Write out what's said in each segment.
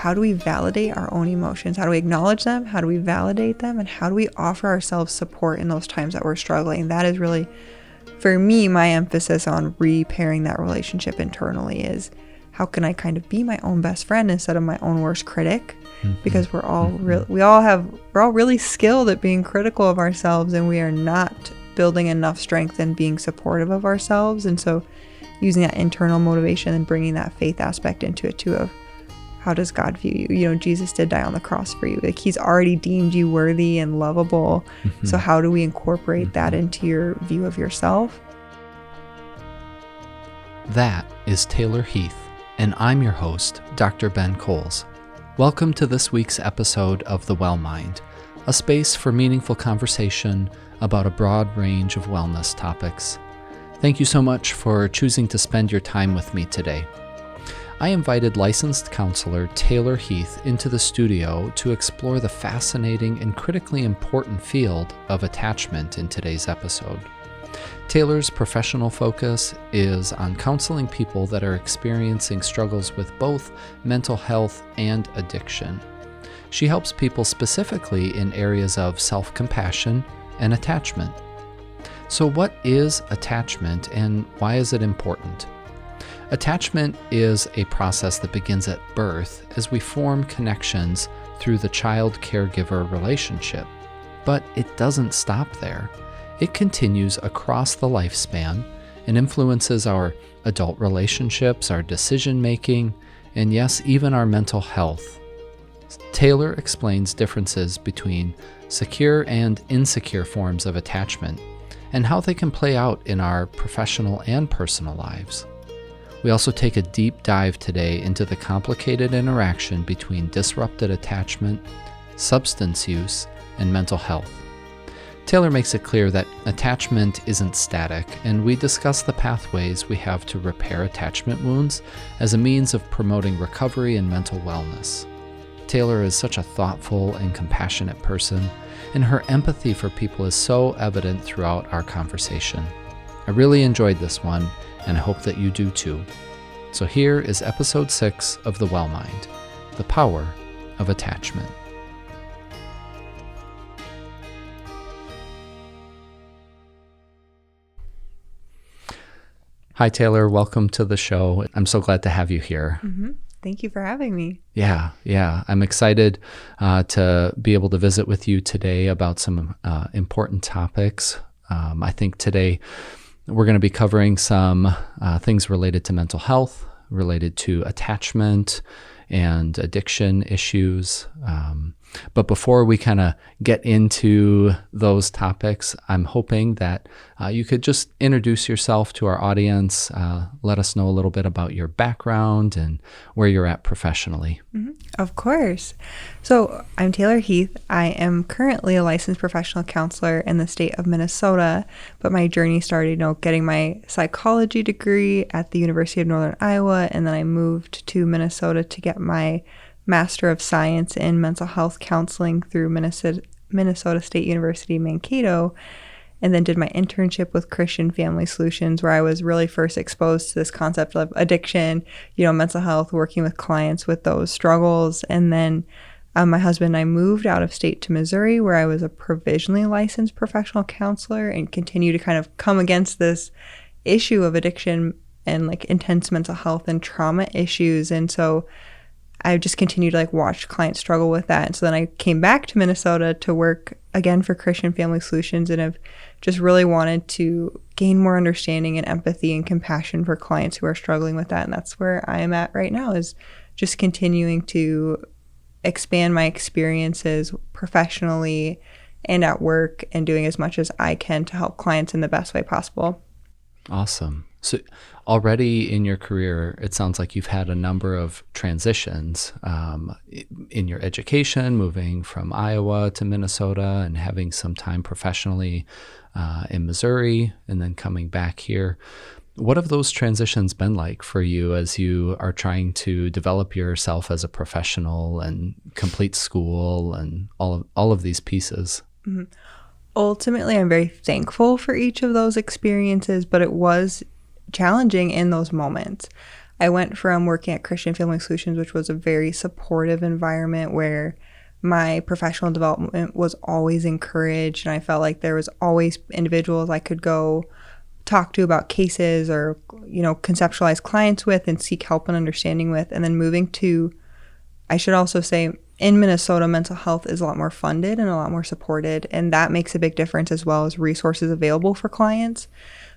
how do we validate our own emotions? How do we acknowledge them? How do we validate them? And how do we offer ourselves support in those times that we're struggling? That is really, for me, my emphasis on repairing that relationship internally is how can I kind of be my own best friend instead of my own worst critic? Because we're all really skilled at being critical of ourselves, and we are not building enough strength in being supportive of ourselves. And so using that internal motivation and bringing that faith aspect into it too, of how does God view you? You know, Jesus did die on the cross for you. Like, he's already deemed you worthy and lovable. So how do we incorporate that into your view of yourself? That is Taylor Heath, and I'm your host, Dr. Ben Coles. Welcome to this week's episode of The Well Mind, a space for meaningful conversation about a broad range of wellness topics. Thank you so much for choosing to spend your time with me today. I invited licensed counselor Taylor Heath into the studio to explore the fascinating and critically important field of attachment in today's episode. Taylor's professional focus is on counseling people that are experiencing struggles with both mental health and addiction. She helps people specifically in areas of self-compassion and attachment. So what is attachment and why is it important? Attachment is a process that begins at birth as we form connections through the child-caregiver relationship. But it doesn't stop there. It continues across the lifespan and influences our adult relationships, our decision-making, and yes, even our mental health. Taylor explains differences between secure and insecure forms of attachment and how they can play out in our professional and personal lives. We also take a deep dive today into the complicated interaction between disrupted attachment, substance use, and mental health. Taylor makes it clear that attachment isn't static, and we discuss the pathways we have to repair attachment wounds as a means of promoting recovery and mental wellness. Taylor is such a thoughtful and compassionate person, and her empathy for people is so evident throughout our conversation. I really enjoyed this one, and I hope that you do too. So here is episode 6 of The Well Mind, The Power of Attachment. Hi, Taylor. Welcome to the show. I'm so glad to have you here. Thank you for having me. Yeah. I'm excited to be able to visit with you today about some important topics. I think today we're going to be covering some things related to mental health, related to attachment and addiction issues. But before we kind of get into those topics, I'm hoping that you could just introduce yourself to our audience, let us know a little bit about your background and where you're at professionally. Of course. So I'm Taylor Heath. I am currently a licensed professional counselor in the state of Minnesota, but my journey started, getting my psychology degree at the University of Northern Iowa, and then I moved to Minnesota to get my Master of Science in Mental Health Counseling through Minnesota State University, Mankato, and then did my internship with Christian Family Solutions, where I was really first exposed to this concept of addiction, mental health, working with clients with those struggles. And then my husband and I moved out of state to Missouri, where I was a provisionally licensed professional counselor and continue to kind of come against this issue of addiction and like intense mental health and trauma issues. And so I just continued to watch clients struggle with that. And so then I came back to Minnesota to work again for Christian Family Solutions, and have just really wanted to gain more understanding and empathy and compassion for clients who are struggling with that. And that's where I am at right now, is just continuing to expand my experiences professionally and at work, and doing as much as I can to help clients in the best way possible. Awesome. So already in your career, it sounds like you've had a number of transitions in your education, moving from Iowa to Minnesota and having some time professionally in Missouri, and then coming back here. What have those transitions been like for you as you are trying to develop yourself as a professional and complete school and all of these pieces? Ultimately, I'm very thankful for each of those experiences, but it was challenging in those moments. I went from working at Christian Family Solutions, which was a very supportive environment where my professional development was always encouraged, and I felt like there was always individuals I could go talk to about cases or, conceptualize clients with and seek help and understanding with. And then moving to, I should also say, in Minnesota, mental health is a lot more funded and a lot more supported, and that makes a big difference, as well as resources available for clients.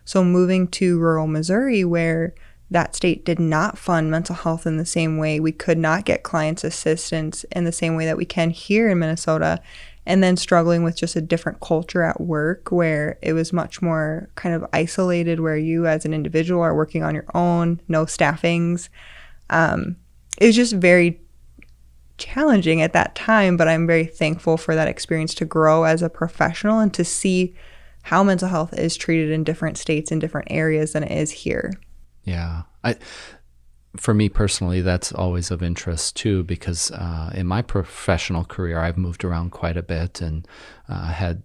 So moving to rural Missouri, where that state did not fund mental health in the same way, we could not get clients assistance in the same way that we can here in Minnesota, and then struggling with just a different culture at work where it was much more kind of isolated, where you as an individual are working on your own, no staffings. It was just very challenging at that time, but I'm very thankful for that experience to grow as a professional and to see how mental health is treated in different states and different areas than it is here. Yeah. For me personally, that's always of interest too, because in my professional career, I've moved around quite a bit and had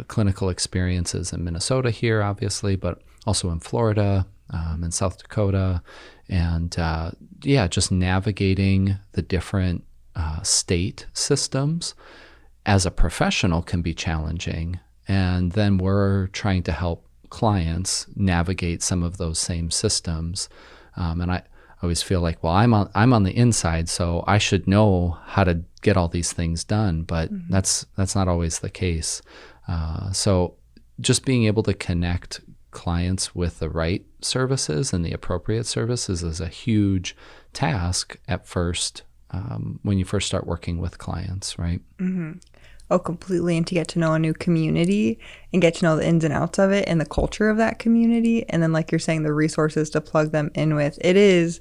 clinical experiences in Minnesota here, obviously, but also in Florida, in South Dakota, and just navigating the different state systems as a professional can be challenging. And then we're trying to help clients navigate some of those same systems. And I always feel like, well, I'm on the inside, so I should know how to get all these things done. But that's not always the case. So just being able to connect clients with the right services and the appropriate services is a huge task at first, when you first start working with clients, right? Mm-hmm. Oh, completely. And to get to know a new community and get to know the ins and outs of it and the culture of that community. And then, like you're saying, the resources to plug them in with. It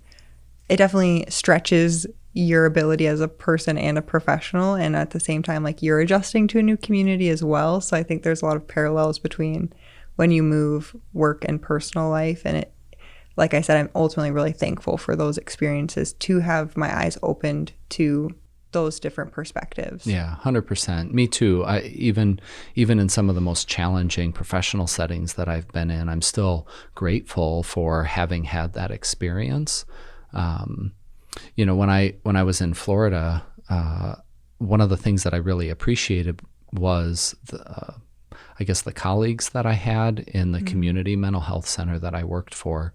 definitely stretches your ability as a person and a professional. And at the same time, like, you're adjusting to a new community as well. So I think there's a lot of parallels between when you move work and personal life. And like I said, I'm ultimately really thankful for those experiences to have my eyes opened to those different perspectives. Yeah, 100%. Me too. Even in some of the most challenging professional settings that I've been in, I'm still grateful for having had that experience. When I was in Florida, one of the things that I really appreciated was the colleagues that I had in the community mental health center that I worked for.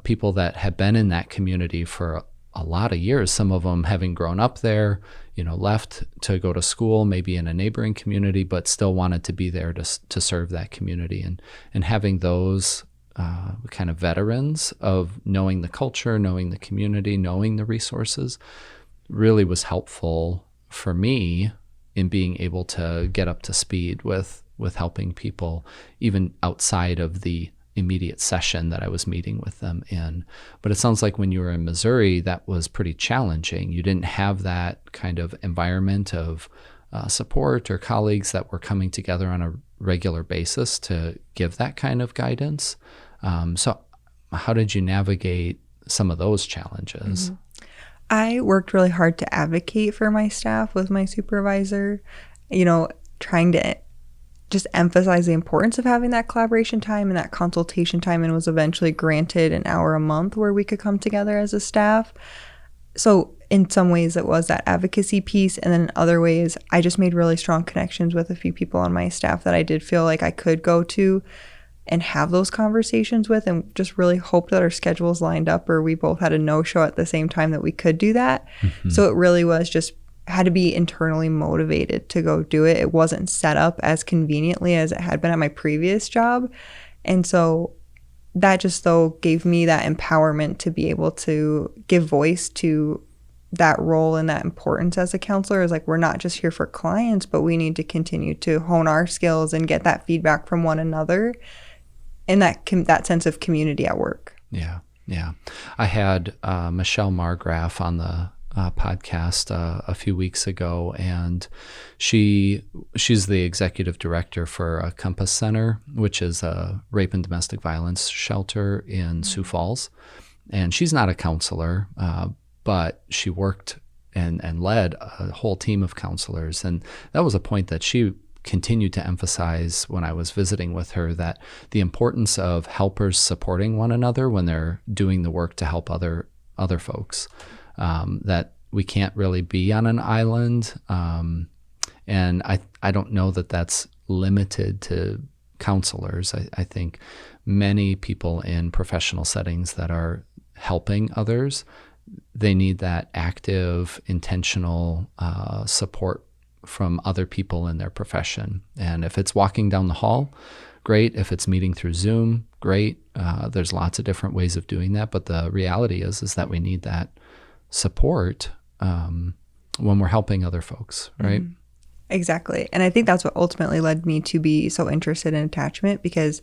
People that had been in that community for a lot of years, some of them having grown up there, left to go to school, maybe in a neighboring community, but still wanted to be there to serve that community. And having those kind of veterans of knowing the culture, knowing the community, knowing the resources really was helpful for me in being able to get up to speed with helping people, even outside of the immediate session that I was meeting with them in. But it sounds like when you were in Missouri, that was pretty challenging. You didn't have that kind of environment of support or colleagues that were coming together on a regular basis to give that kind of guidance. So how did you navigate some of those challenges? Mm-hmm. I worked really hard to advocate for my staff with my supervisor, trying to just emphasize the importance of having that collaboration time and that consultation time, and was eventually granted an hour a month where we could come together as a staff. So in some ways it was that advocacy piece, and then in other ways I just made really strong connections with a few people on my staff that I did feel like I could go to and have those conversations with, and just really hoped that our schedules lined up or we both had a no-show at the same time that we could do that. Mm-hmm. So it really was just had to be internally motivated to go do it. It wasn't set up as conveniently as it had been at my previous job. And so that just gave me that empowerment to be able to give voice to that role and that importance as a counselor. Is like, we're not just here for clients, but we need to continue to hone our skills and get that feedback from one another and that sense of community at work. Yeah. I had Michelle Margraf on the podcast a few weeks ago, and she's the executive director for Compass Center, which is a rape and domestic violence shelter in Sioux Falls. And she's not a counselor, but she worked and led a whole team of counselors. And that was a point that she continued to emphasize when I was visiting with her, that the importance of helpers supporting one another when they're doing the work to help other folks, that we can't really be on an island. And I don't know that that's limited to counselors. I think many people in professional settings that are helping others, they need that active, intentional support from other people in their profession. And if it's walking down the hall, great. If it's meeting through Zoom, great. There's lots of different ways of doing that. But the reality is that we need that support when we're helping other folks, right? Mm-hmm. Exactly. And I think that's what ultimately led me to be so interested in attachment, because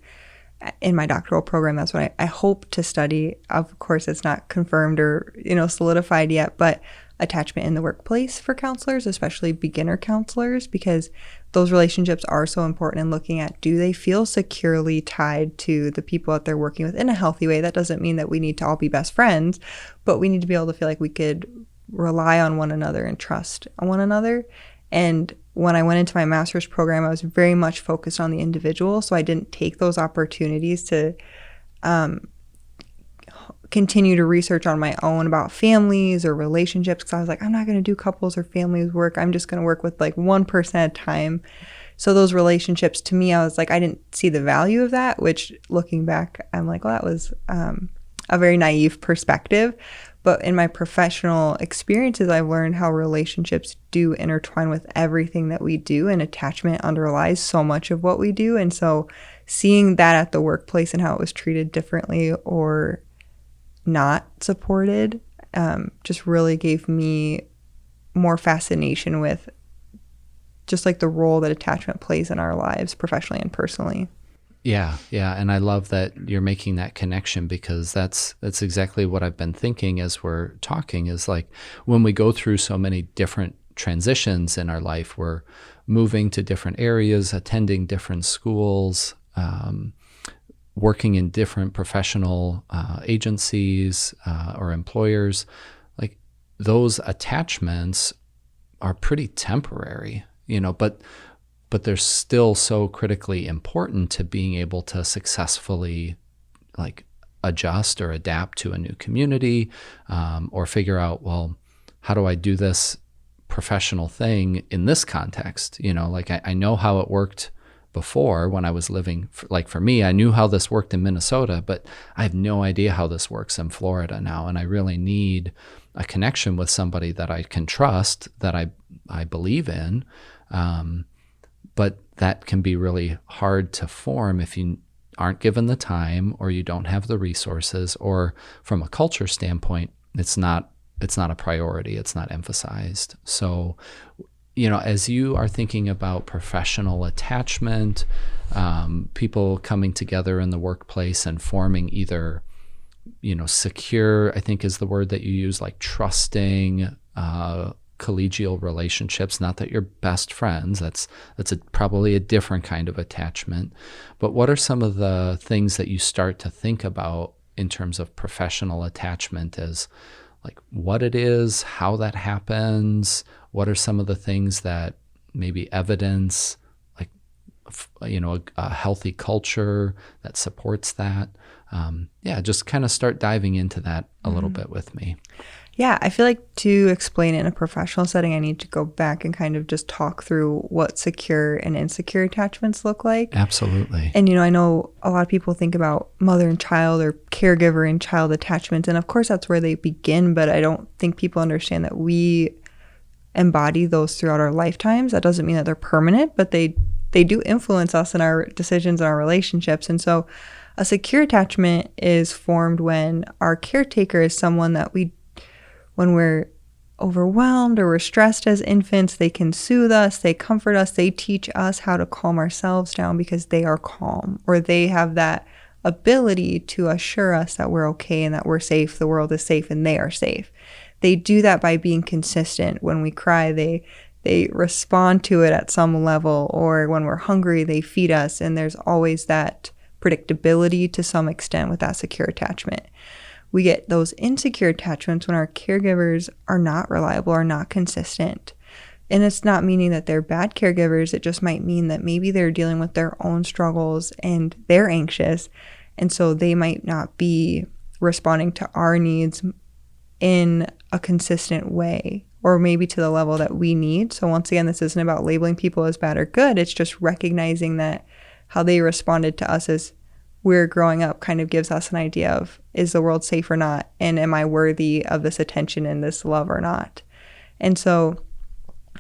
in my doctoral program, that's what I hope to study. Of course, it's not confirmed or, solidified yet, but attachment in the workplace for counselors, especially beginner counselors, because those relationships are so important in looking at, do they feel securely tied to the people that they're working with in a healthy way? That doesn't mean that we need to all be best friends, but we need to be able to feel like we could rely on one another and trust on one another. And when I went into my master's program, I was very much focused on the individual, so I didn't take those opportunities to continue to research on my own about families or relationships, because I was like, I'm not going to do couples or families work. I'm just going to work with like one person at a time. So those relationships, to me, I was like, I didn't see the value of that, which looking back, I'm like, well, that was a very naive perspective. But in my professional experiences, I've learned how relationships do intertwine with everything that we do, and attachment underlies so much of what we do. And so seeing that at the workplace and how it was treated differently or not supported just really gave me more fascination with just like the role that attachment plays in our lives, professionally and personally. Yeah. And I love that you're making that connection, because that's exactly what I've been thinking as we're talking, is like when we go through so many different transitions in our life, we're moving to different areas, attending different schools, working in different professional agencies or employers. Like those attachments are pretty temporary, but they're still so critically important to being able to successfully like adjust or adapt to a new community, or figure out, well, how do I do this professional thing in this context? Like I know how it worked before when I was living, for me, I knew how this worked in Minnesota, but I have no idea how this works in Florida now. And I really need a connection with somebody that I can trust, that I believe in. But that can be really hard to form if you aren't given the time, or you don't have the resources, or from a culture standpoint, it's not a priority. It's not emphasized. So, as you are thinking about professional attachment, people coming together in the workplace and forming either, secure, I think is the word that you use, like trusting, collegial relationships, not that you're best friends, that's probably a different kind of attachment. But what are some of the things that you start to think about in terms of professional attachment, as like what it is, how that happens? What are some of the things that maybe evidence like a healthy culture that supports that? Just kind of start diving into that a little bit with me. Yeah, I feel like to explain it in a professional setting, I need to go back and kind of just talk through what secure and insecure attachments look like. Absolutely. And, I know a lot of people think about mother and child or caregiver and child attachments. And of course, that's where they begin. But I don't think people understand that we embody those throughout our lifetimes. That doesn't mean that they're permanent, but they do influence us in our decisions and our relationships. And so a secure attachment is formed when our caretaker is someone that when we're overwhelmed or we're stressed as infants, they can soothe us, they comfort us, they teach us how to calm ourselves down because they are calm, or they have that ability to assure us that we're okay and that we're safe, the world is safe, and they are safe. They do that by being consistent. When we cry, they respond to it at some level, or when we're hungry, they feed us, and there's always that predictability to some extent with that secure attachment. We get those insecure attachments when our caregivers are not reliable or not consistent. And it's not meaning that they're bad caregivers. It just might mean that maybe they're dealing with their own struggles and they're anxious. And so they might not be responding to our needs in a consistent way, or maybe to the level that we need. So once again, this isn't about labeling people as bad or good. It's just recognizing that how they responded to us as we're growing up kind of gives us an idea of, is the world safe or not? And am I worthy of this attention and this love or not? And so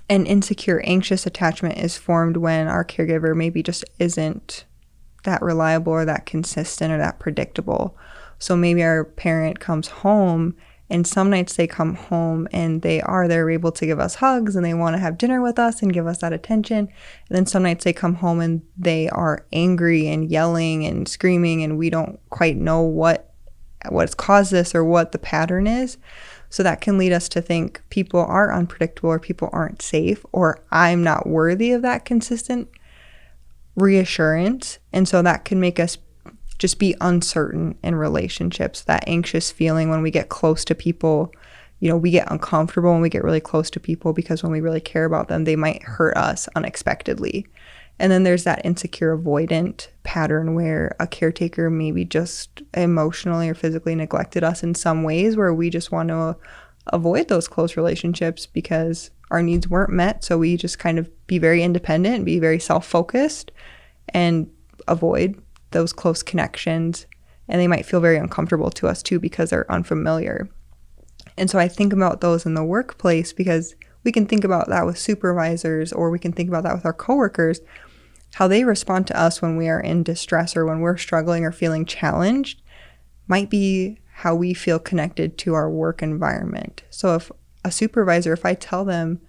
an insecure, anxious attachment is formed when our caregiver maybe just isn't that reliable or that consistent or that predictable. So maybe our parent comes home, and some nights they come home and they're able to give us hugs and they want to have dinner with us and give us that attention. And then some nights they come home and they are angry and yelling and screaming, and we don't quite know what's caused this or what the pattern is. So that can lead us to think people are unpredictable or people aren't safe, or I'm not worthy of that consistent reassurance. And so that can make us just be uncertain in relationships. That anxious feeling when we get close to people, we get uncomfortable when we get really close to people, because when we really care about them, they might hurt us unexpectedly. And then there's that insecure avoidant pattern where a caretaker maybe just emotionally or physically neglected us in some ways, where we just want to avoid those close relationships because our needs weren't met. So we just kind of be very independent, be very self-focused, and avoid those close connections. And they might feel very uncomfortable to us too because they're unfamiliar. And so I think about those in the workplace, because we can think about that with supervisors, or we can think about that with our coworkers. How they respond to us when we are in distress or when we're struggling or feeling challenged might be how we feel connected to our work environment. So if a supervisor, if I tell them,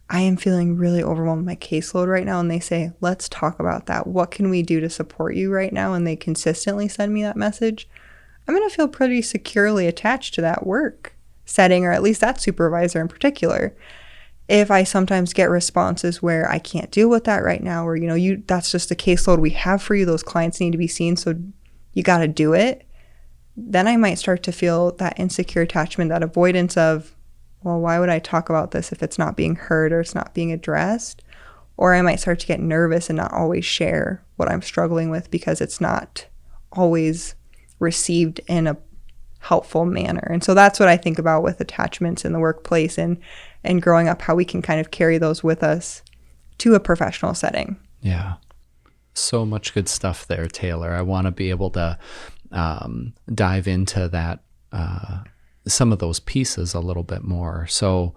I am feeling really overwhelmed with my caseload right now, and they say, let's talk about that. What can we do to support you right now? And they consistently send me that message, I'm going to feel pretty securely attached to that work setting, or at least that supervisor in particular. If I sometimes get responses where I can't deal with that right now, or, that's just the caseload we have for you, those clients need to be seen, so you got to do it, then I might start to feel that insecure attachment, that avoidance of, well, why would I talk about this if it's not being heard or it's not being addressed? Or I might start to get nervous and not always share what I'm struggling with because it's not always received in a helpful manner. And so that's what I think about with attachments in the workplace and growing up, how we can kind of carry those with us to a professional setting. Yeah. So much good stuff there, Taylor. I want to be able to dive into that, some of those pieces a little bit more. So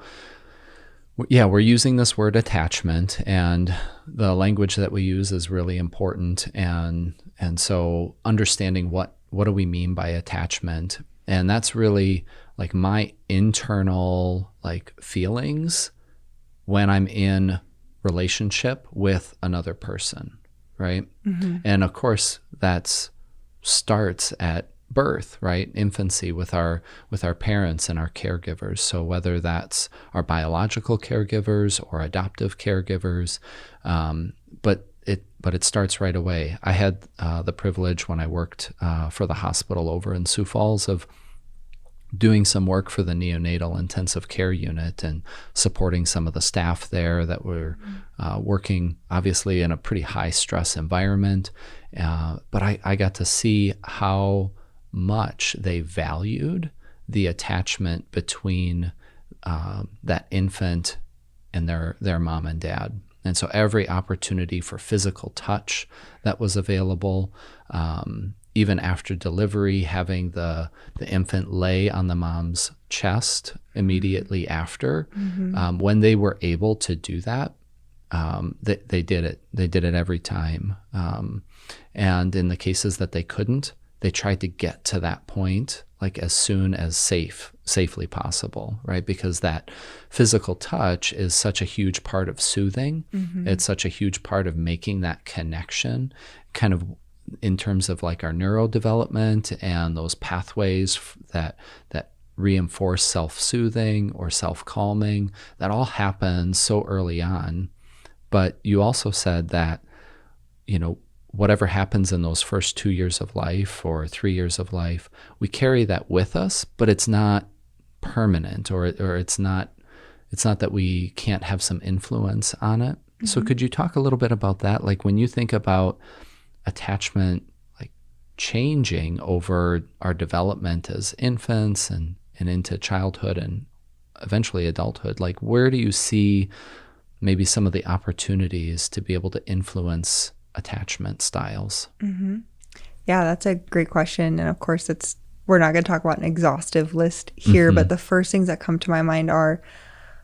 yeah, we're using this word attachment, and the language that we use is really important. And so understanding what do we mean by attachment? And that's really like my internal feelings when I'm in relationship with another person, right? Mm-hmm. And of course that starts at birth, right? Infancy with our parents and our caregivers. So whether that's our biological caregivers or adoptive caregivers, but it starts right away. I had the privilege when I worked for the hospital over in Sioux Falls of doing some work for the neonatal intensive care unit and supporting some of the staff there that were working obviously in a pretty high stress environment. But I got to see how much they valued the attachment between that infant and their mom and dad. And so every opportunity for physical touch that was available, even after delivery, having the infant lay on the mom's chest immediately after, mm-hmm. When they were able to do that, they did it. They did it every time. And in the cases that they couldn't, they tried to get to that point as soon as safely possible, right? Because that physical touch is such a huge part of soothing. Mm-hmm. It's such a huge part of making that connection, kind of in terms of our neurodevelopment and those pathways that reinforce self-soothing or self-calming. That all happens so early on. But you also said that, whatever happens in those first 2 years of life or 3 years of life, we carry that with us, but it's not permanent, or it's not it's not that we can't have some influence on it. So could you talk a little bit about that? Like when you think about attachment, like changing over our development as infants and into childhood and eventually adulthood, like where do you see maybe some of the opportunities to be able to influence attachment styles? Yeah, that's a great question. And of course, we're not going to talk about an exhaustive list here, but the first things that come to my mind are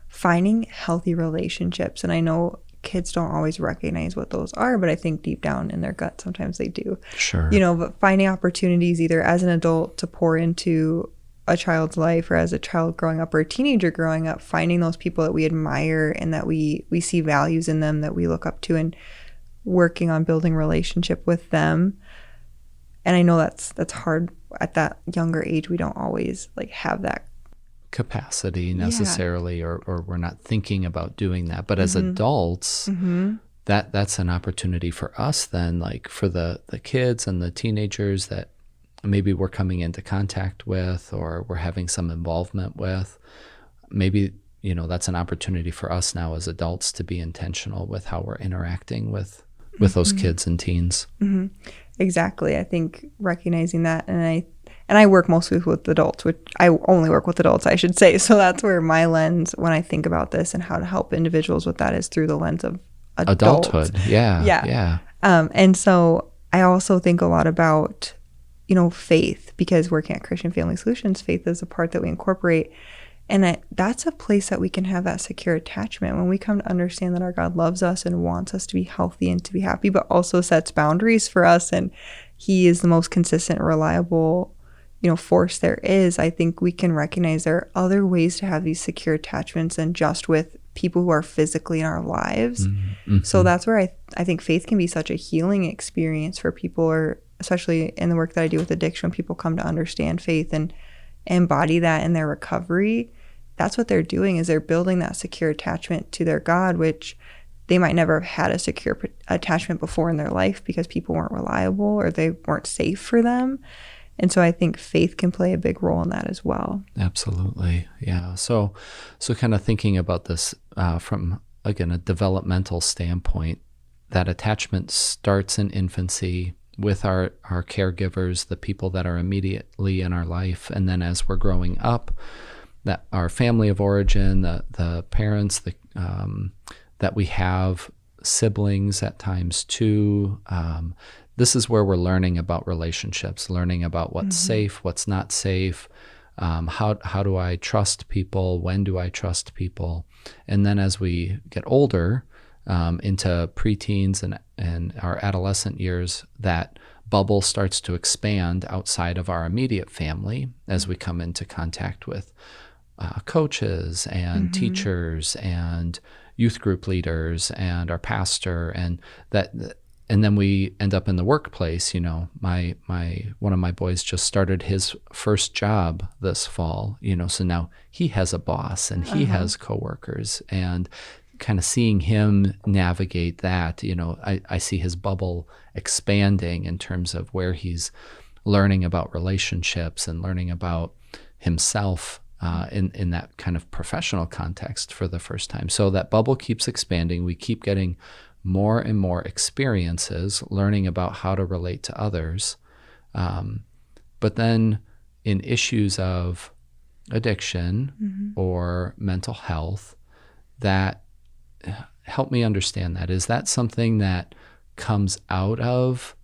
finding healthy relationships. And I know kids don't always recognize what those are, but I think deep down in their gut, sometimes they do. Sure. But finding opportunities either as an adult to pour into a child's life or as a child growing up or a teenager growing up, finding those people that we admire and that we see values in them that we look up to and working on building relationship with them. And I know that's hard at that younger age. We don't always like have that capacity necessarily, or we're not thinking about doing that. But as adults, that's an opportunity for us then, like for the kids and the teenagers that maybe we're coming into contact with or we're having some involvement with. Maybe, that's an opportunity for us now as adults to be intentional with how we're interacting with those kids and teens. Exactly. I think recognizing that, and I work mostly with adults, which I only work with adults, I should say. So that's where my lens, when I think about this and how to help individuals with that, is through the lens of adulthood. Yeah. And so I also think a lot about, faith, because working at Christian Family Solutions, faith is a part that we incorporate. And that's a place that we can have that secure attachment when we come to understand that our God loves us and wants us to be healthy and to be happy, but also sets boundaries for us. And He is the most consistent, reliable, force there is. I think we can recognize there are other ways to have these secure attachments than just with people who are physically in our lives. So that's where I think faith can be such a healing experience for people, or especially in the work that I do with addiction, when people come to understand faith and embody that in their recovery. That's what they're doing, is they're building that secure attachment to their God, which they might never have had a secure attachment before in their life because people weren't reliable or they weren't safe for them. And so I think faith can play a big role in that as well. Absolutely. Yeah. So kind of thinking about this from, again, a developmental standpoint, that attachment starts in infancy with our caregivers, the people that are immediately in our life. And then as we're growing up, that our family of origin, the parents that we have, siblings at times too. This is where we're learning about relationships, learning about what's safe, what's not safe. How do I trust people? When do I trust people? And then as we get older, into preteens and our adolescent years, that bubble starts to expand outside of our immediate family as we come into contact with coaches and teachers and youth group leaders and our pastor, and then we end up in the workplace. My one of my boys just started his first job this fall, so now he has a boss and he has coworkers, and kind of seeing him navigate that, I see his bubble expanding in terms of where he's learning about relationships and learning about himself in that kind of professional context for the first time. So that bubble keeps expanding. We keep getting more and more experiences, learning about how to relate to others. But then in issues of addiction or mental health, that help me understand that. Is that something that comes out of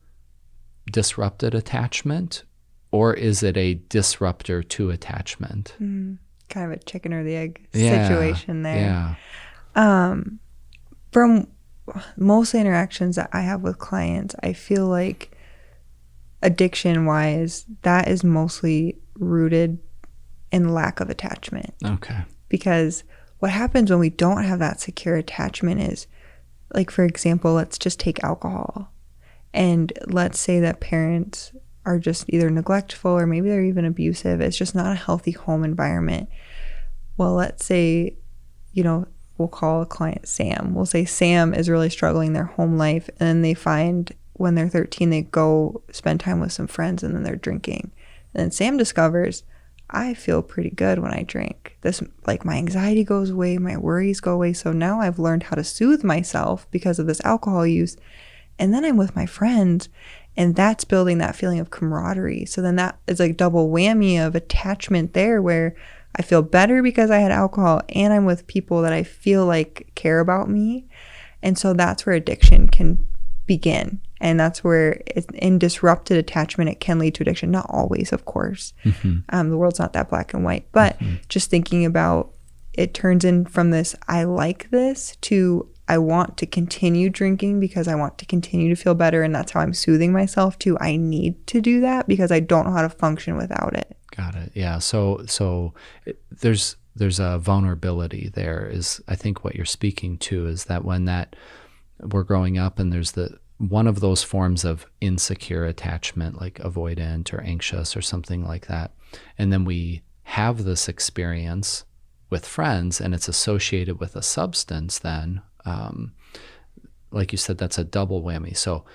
disrupted attachment, or is it a disruptor to attachment? Kind of a chicken or the egg situation there. Yeah. From most of the interactions that I have with clients, I feel like addiction-wise, that is mostly rooted in lack of attachment. Okay. Because what happens when we don't have that secure attachment is, like, for example, let's just take alcohol. And let's say that parents are just either neglectful or maybe they're even abusive. It's just not a healthy home environment. Well, let's say, we'll call a client Sam. We'll say Sam is really struggling in their home life, and then they find when they're 13, they go spend time with some friends and then they're drinking. And then Sam discovers, I feel pretty good when I drink. This, like, my anxiety goes away, my worries go away. So now I've learned how to soothe myself because of this alcohol use. And then I'm with my friends, and that's building that feeling of camaraderie. So then that is like double whammy of attachment there, where I feel better because I had alcohol and I'm with people that I feel like care about me. And so that's where addiction can begin. And that's where in disrupted attachment, it can lead to addiction. Not always, of course. The world's not that black and white. But just thinking about it turns in from this, I like this, to I want to continue drinking because I want to continue to feel better. And that's how I'm soothing myself, to I need to do that because I don't know how to function without it. Got it. Yeah. So there's a vulnerability there, is I think what you're speaking to, is that when that we're growing up and there's one of those forms of insecure attachment, like avoidant or anxious or something like that. And then we have this experience with friends and it's associated with a substance, then, like you said, that's a double whammy. So,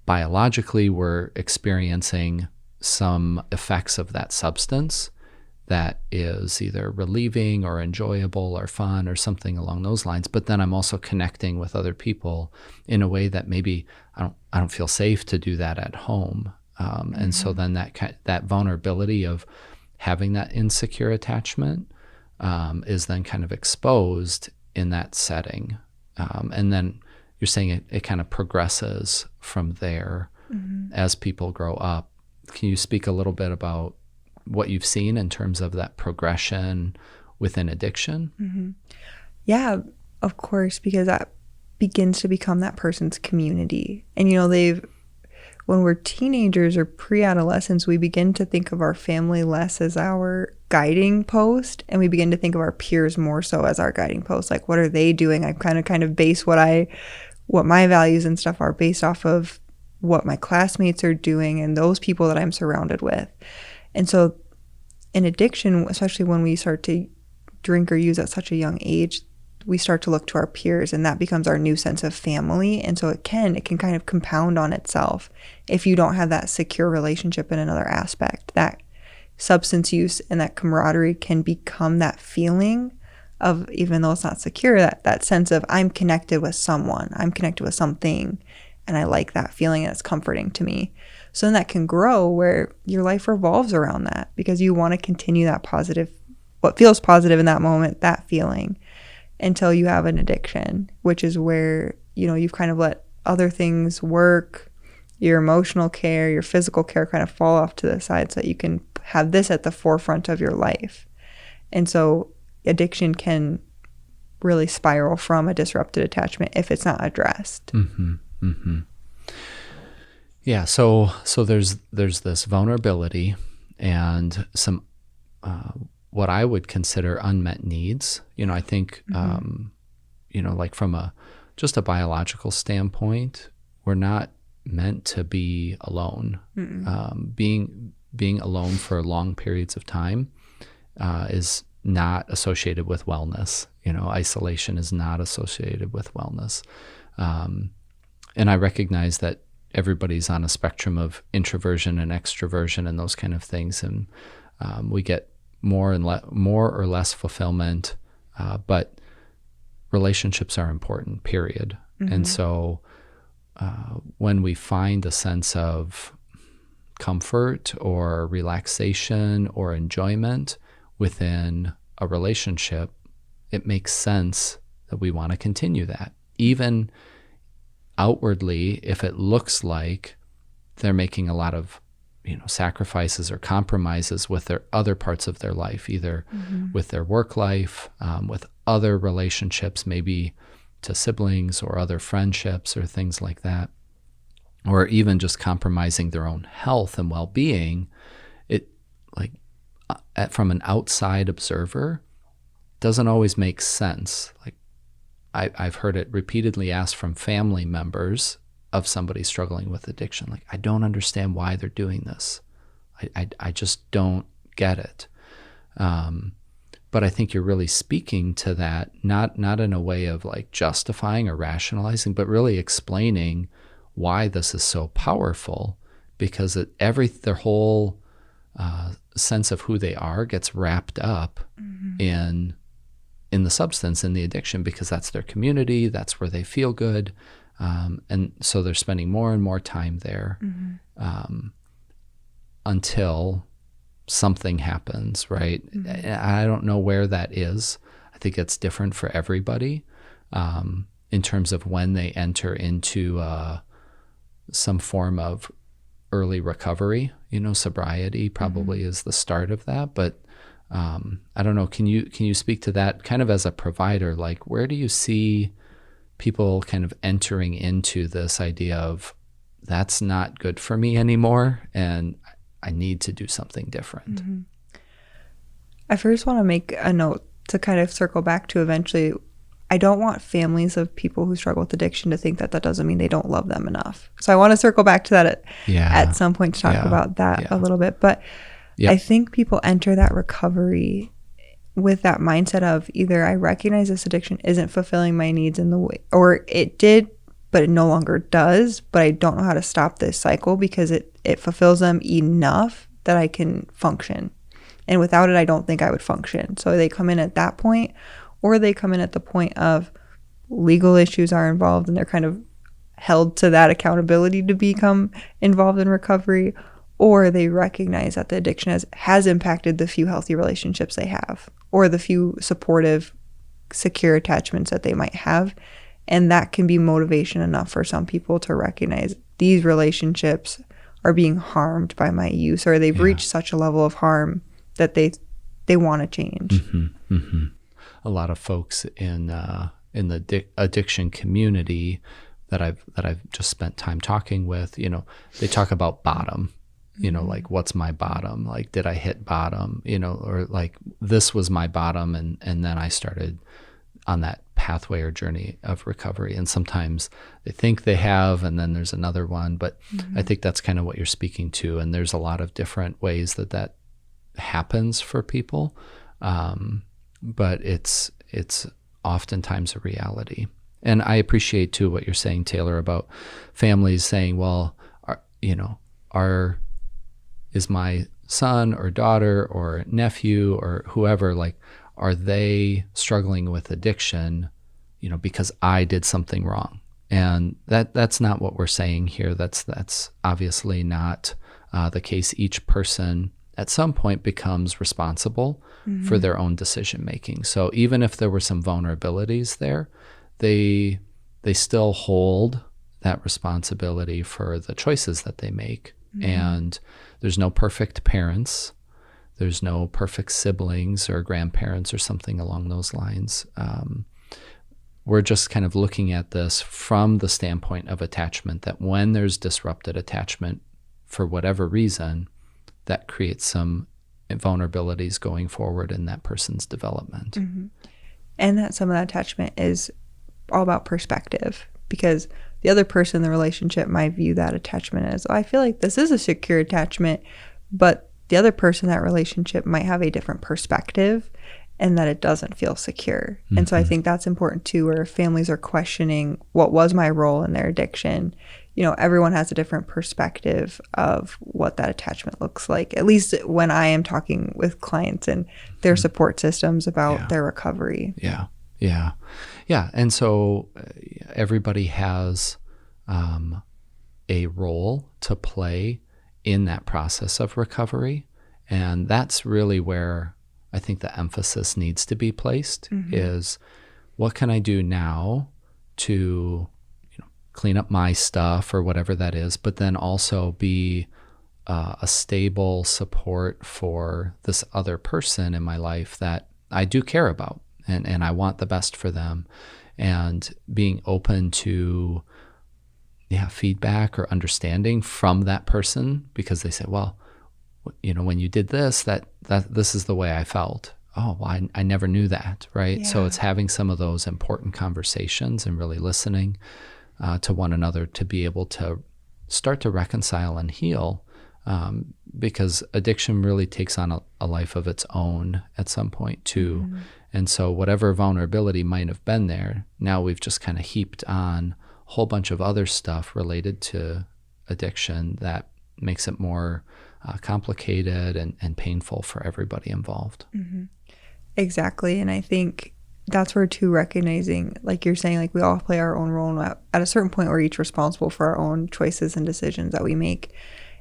biologically we're experiencing some effects of that substance that is either relieving or enjoyable or fun or something along those lines. But then I'm also connecting with other people in a way that maybe I don't feel safe to do that at home. And so then that vulnerability of having that insecure attachment is then kind of exposed in that setting. And then you're saying it kind of progresses from there as people grow up. Can you speak a little bit about what you've seen in terms of that progression within addiction? Yeah, of course, because that begins to become that person's community. And, when we're teenagers or pre-adolescents, we begin to think of our family less as our guiding post, and we begin to think of our peers more so as our guiding post. Like, what are they doing? I kind of base what my values and stuff are based off of what my classmates are doing and those people that I'm surrounded with. And so in addiction, especially when we start to drink or use at such a young age, we start to look to our peers, and that becomes our new sense of family. And so it can kind of compound on itself if you don't have that secure relationship in another aspect. That substance use and that camaraderie can become that feeling of, even though it's not secure, that sense of I'm connected with someone, I'm connected with something, and I like that feeling and it's comforting to me. So then that can grow where your life revolves around that because you want to continue that positive, what feels positive in that moment, that feeling, until you have an addiction, which is where, you've kind of let other things work, your emotional care, your physical care kind of fall off to the side so that you can have this at the forefront of your life. And so addiction can really spiral from a disrupted attachment if it's not addressed. Yeah, so there's this vulnerability and some what I would consider unmet needs. I think like from just a biological standpoint, we're not meant to be alone. Being alone for long periods of time is not associated with wellness. Isolation is not associated with wellness. And I recognize that everybody's on a spectrum of introversion and extroversion and those kind of things. And we get more or less fulfillment, but relationships are important, period. And so when we find a sense of comfort or relaxation or enjoyment within a relationship, it makes sense that we want to continue that. Even outwardly, if it looks like they're making a lot of sacrifices or compromises with their other parts of their life, either with their work life, with other relationships, maybe to siblings or other friendships or things like that, or even just compromising their own health and well-being, it from an outside observer doesn't always make sense. Like I've heard it repeatedly asked from family members of somebody struggling with addiction. Like, I don't understand why they're doing this. I just don't get it. But I think you're really speaking to that, not in a way of like justifying or rationalizing, but really explaining why this is so powerful, because their whole sense of who they are gets wrapped up in the substance, in the addiction, because that's their community, that's where they feel good. And so they're spending more and more time there until something happens, right? I don't know where that is. I think it's different for everybody in terms of when they enter into some form of early recovery. Sobriety probably is the start of that, but I don't know. Can you speak to that kind of as a provider? Like, where do you see people kind of entering into this idea of that's not good for me anymore, and I need to do something different? I first want to make a note to kind of circle back to eventually, I don't want families of people who struggle with addiction to think that doesn't mean they don't love them enough. So I want to circle back to that at some point to talk about that a little bit. But I think people enter that recovery with that mindset of either I recognize this addiction isn't fulfilling my needs in the way, or it did, but it no longer does, but I don't know how to stop this cycle because it fulfills them enough that I can function. And without it, I don't think I would function. So they come in at that point, or they come in at the point of legal issues are involved and they're kind of held to that accountability to become involved in recovery, or they recognize that the addiction has impacted the few healthy relationships they have, or the few supportive, secure attachments that they might have. And that can be motivation enough for some people to recognize these relationships are being harmed by my use, or they've reached such a level of harm that they want to change. A lot of folks in the addiction community that I've just spent time talking with, they talk about bottom. Like, what's my bottom? Like, did I hit bottom? Or like, this was my bottom, and then I started on that pathway or journey of recovery. And sometimes they think they have, and then there's another one. But I think that's kind of what you're speaking to. And there's a lot of different ways that happens for people. But it's oftentimes a reality. And I appreciate too what you're saying, Taylor, about families saying, well, is my son or daughter or nephew or whoever, like, are they struggling with addiction, because I did something wrong? And that's not what we're saying here. That's obviously not the case. Each person at some point becomes responsible for their own decision making. So even if there were some vulnerabilities there, they still hold that responsibility for the choices that they make. And there's no perfect parents. There's no perfect siblings or grandparents or something along those lines. We're just kind of looking at this from the standpoint of attachment, that when there's disrupted attachment for whatever reason, that creates some vulnerabilities going forward in that person's development. And that some of that attachment is all about perspective, because the other person in the relationship might view that attachment as, I feel like this is a secure attachment, but the other person in that relationship might have a different perspective and that it doesn't feel secure. And so I think that's important too, where families are questioning, what was my role in their addiction? Everyone has a different perspective of what that attachment looks like, at least when I am talking with clients and their support systems about their recovery. Yeah. And so everybody has a role to play in that process of recovery. And that's really where I think the emphasis needs to be placed, is what can I do now to clean up my stuff or whatever that is, but then also be a stable support for this other person in my life that I do care about, and I want the best for them, and being open to feedback or understanding from that person, because they say, well, when you did this, that this is the way I felt. Oh, well, I never knew that, right? Yeah. So it's having some of those important conversations and really listening to one another to be able to start to reconcile and heal, because addiction really takes on a life of its own at some point too. And so whatever vulnerability might have been there, now we've just kind of heaped on a whole bunch of other stuff related to addiction that makes it more complicated and painful for everybody involved. Exactly. And I think that's where too, recognizing, like you're saying, like we all play our own role. And at a certain point, we're each responsible for our own choices and decisions that we make.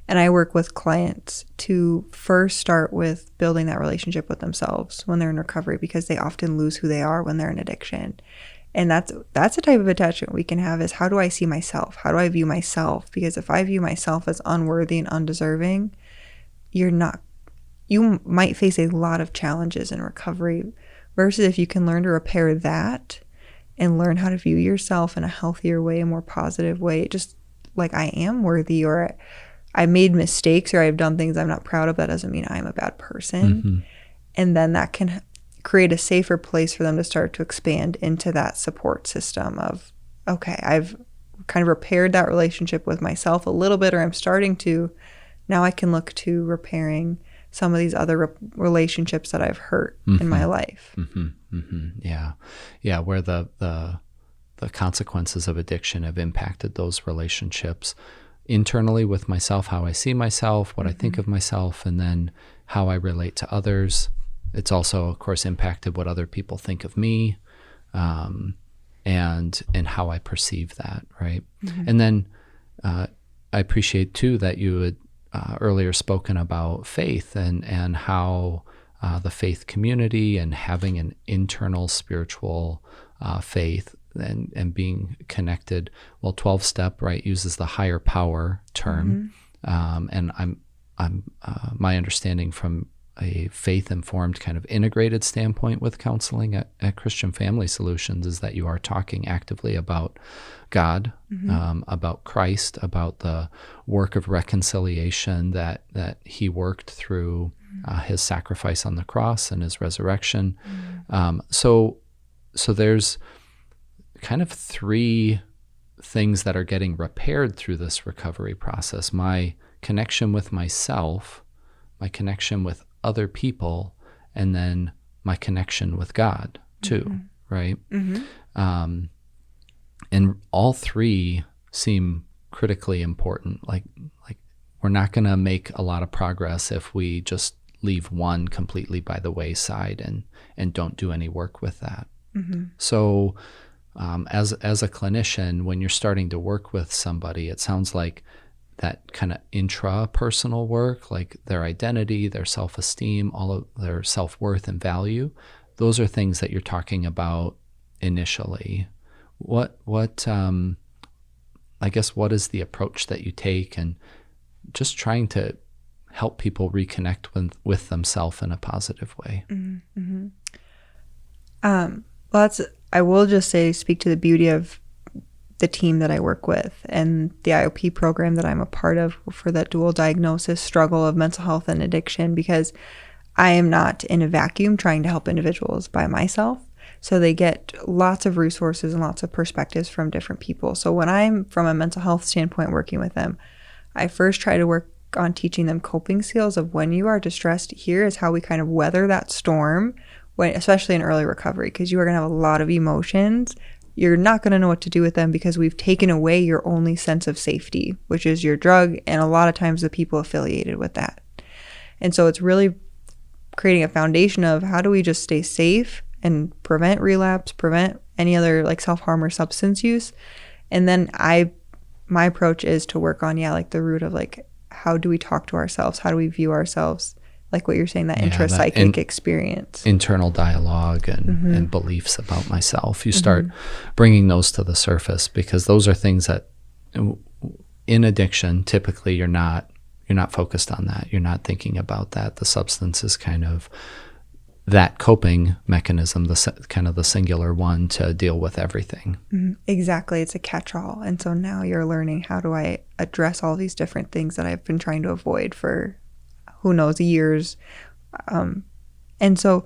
And I work with clients to first start with building that relationship with themselves when they're in recovery, because they often lose who they are when they're in addiction. And that's a type of attachment we can have, is how do I see myself? How do I view myself? Because if I view myself as unworthy and undeserving, you might face a lot of challenges in recovery, versus if you can learn to repair that and learn how to view yourself in a healthier way, a more positive way, just like I am worthy, or I made mistakes, or I've done things I'm not proud of. That doesn't mean I'm a bad person. And then that can create a safer place for them to start to expand into that support system of, okay, I've kind of repaired that relationship with myself a little bit, or I'm starting to. Now I can look to repairing some of these other relationships that I've hurt in my life. Yeah, where the consequences of addiction have impacted those relationships internally with myself, how I see myself, what I think of myself, and then how I relate to others. It's also, of course, impacted what other people think of me, and how I perceive that, right? And then I appreciate too that you had earlier spoken about faith and how the faith community and having an internal spiritual faith and being connected. Well, 12-step, right, uses the higher power term, and I'm my understanding from a faith-informed kind of integrated standpoint with counseling at Christian Family Solutions is that you are talking actively about God, about Christ, about the work of reconciliation that he worked through his sacrifice on the cross and his resurrection. So there's kind of three things that are getting repaired through this recovery process: my connection with myself, my connection with other people, and then my connection with God too, right? And all three seem critically important. Like we're not going to make a lot of progress if we just leave one completely by the wayside and don't do any work with that. So as a clinician, when you're starting to work with somebody, it sounds like that kind of intrapersonal work, like their identity, their self-esteem, all of their self-worth and value, those are things that you're talking about initially. What I guess, what is the approach that you take, and just trying to help people reconnect with themselves in a positive way? Well, I will just speak to the beauty of the team that I work with and the IOP program that I'm a part of for that dual diagnosis struggle of mental health and addiction, because I am not in a vacuum trying to help individuals by myself. So they get lots of resources and lots of perspectives from different people. So when I'm from a mental health standpoint working with them, I first try to work on teaching them coping skills of when you are distressed, here is how we kind of weather that storm, especially in early recovery, because you are going to have a lot of emotions. You're not going to know what to do with them because we've taken away your only sense of safety, which is your drug, and a lot of times the people affiliated with that. And so it's really creating a foundation of how do we just stay safe and prevent relapse, prevent any other like self-harm or substance use. And then my approach is to work on, like the root of like, how do we talk to ourselves? How do we view ourselves? Like what you're saying, that intrapsychic experience. Internal dialogue and beliefs about myself. You start bringing those to the surface, because those are things that in addiction, typically you're not focused on that. You're not thinking about that. The substance is kind of that coping mechanism, the singular one to deal with everything. Exactly. It's a catch-all. And so now you're learning, how do I address all these different things that I've been trying to avoid for who knows, years. And so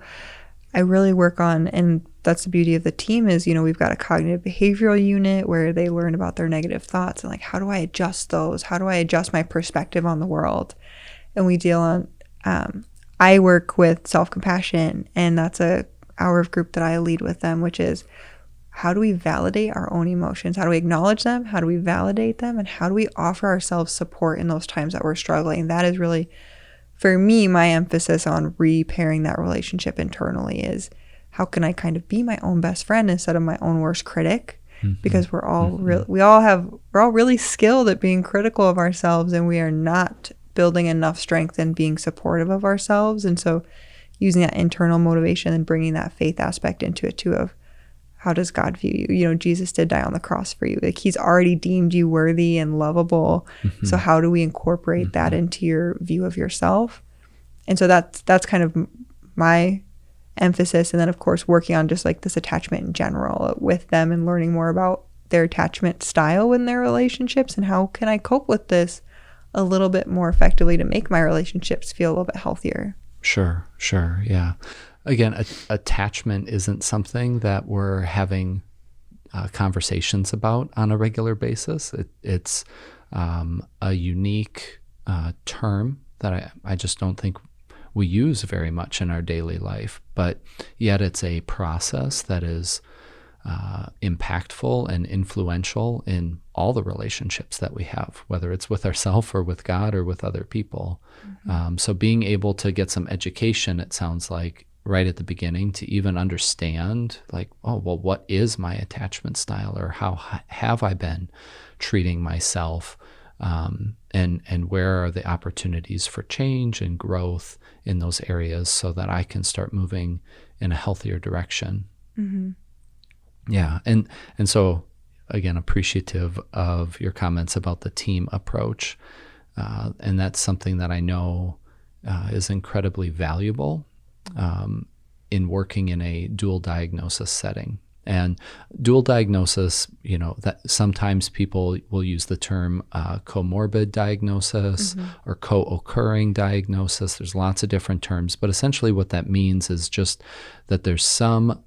I really work on, and that's the beauty of the team is, we've got a cognitive behavioral unit where they learn about their negative thoughts and like, how do I adjust those? How do I adjust my perspective on the world? And we deal on, I work with self-compassion, and that's a hour of group that I lead with them, which is how do we validate our own emotions? How do we acknowledge them? How do we validate them? And how do we offer ourselves support in those times that we're struggling? That is really, for me, my emphasis on repairing that relationship internally is how can I kind of be my own best friend instead of my own worst critic? Because we're all we're all really skilled at being critical of ourselves, and we are not building enough strength in being supportive of ourselves. And so using that internal motivation and bringing that faith aspect into it too, of how does God view you? You know, Jesus did die on the cross for you. Like, he's already deemed you worthy and lovable. So how do we incorporate that into your view of yourself? And so that's kind of my emphasis. And then, of course, working on just like this attachment in general with them and learning more about their attachment style in their relationships and how can I cope with this a little bit more effectively to make my relationships feel a little bit healthier. Sure. Yeah. Again, attachment isn't something that we're having conversations about on a regular basis. It's a unique term that I just don't think we use very much in our daily life, but yet it's a process that is impactful and influential in all the relationships that we have, whether it's with ourselves or with God or with other people. So being able to get some education, it sounds like, right at the beginning to even understand, like, oh, well, what is my attachment style, or how have I been treating myself, and where are the opportunities for change and growth in those areas so that I can start moving in a healthier direction. Yeah. And so, again, appreciative of your comments about the team approach. And that's something that I know is incredibly valuable in working in a dual diagnosis setting. And dual diagnosis, you know, that sometimes people will use the term comorbid diagnosis or co-occurring diagnosis. There's lots of different terms, but essentially what that means is just that there's some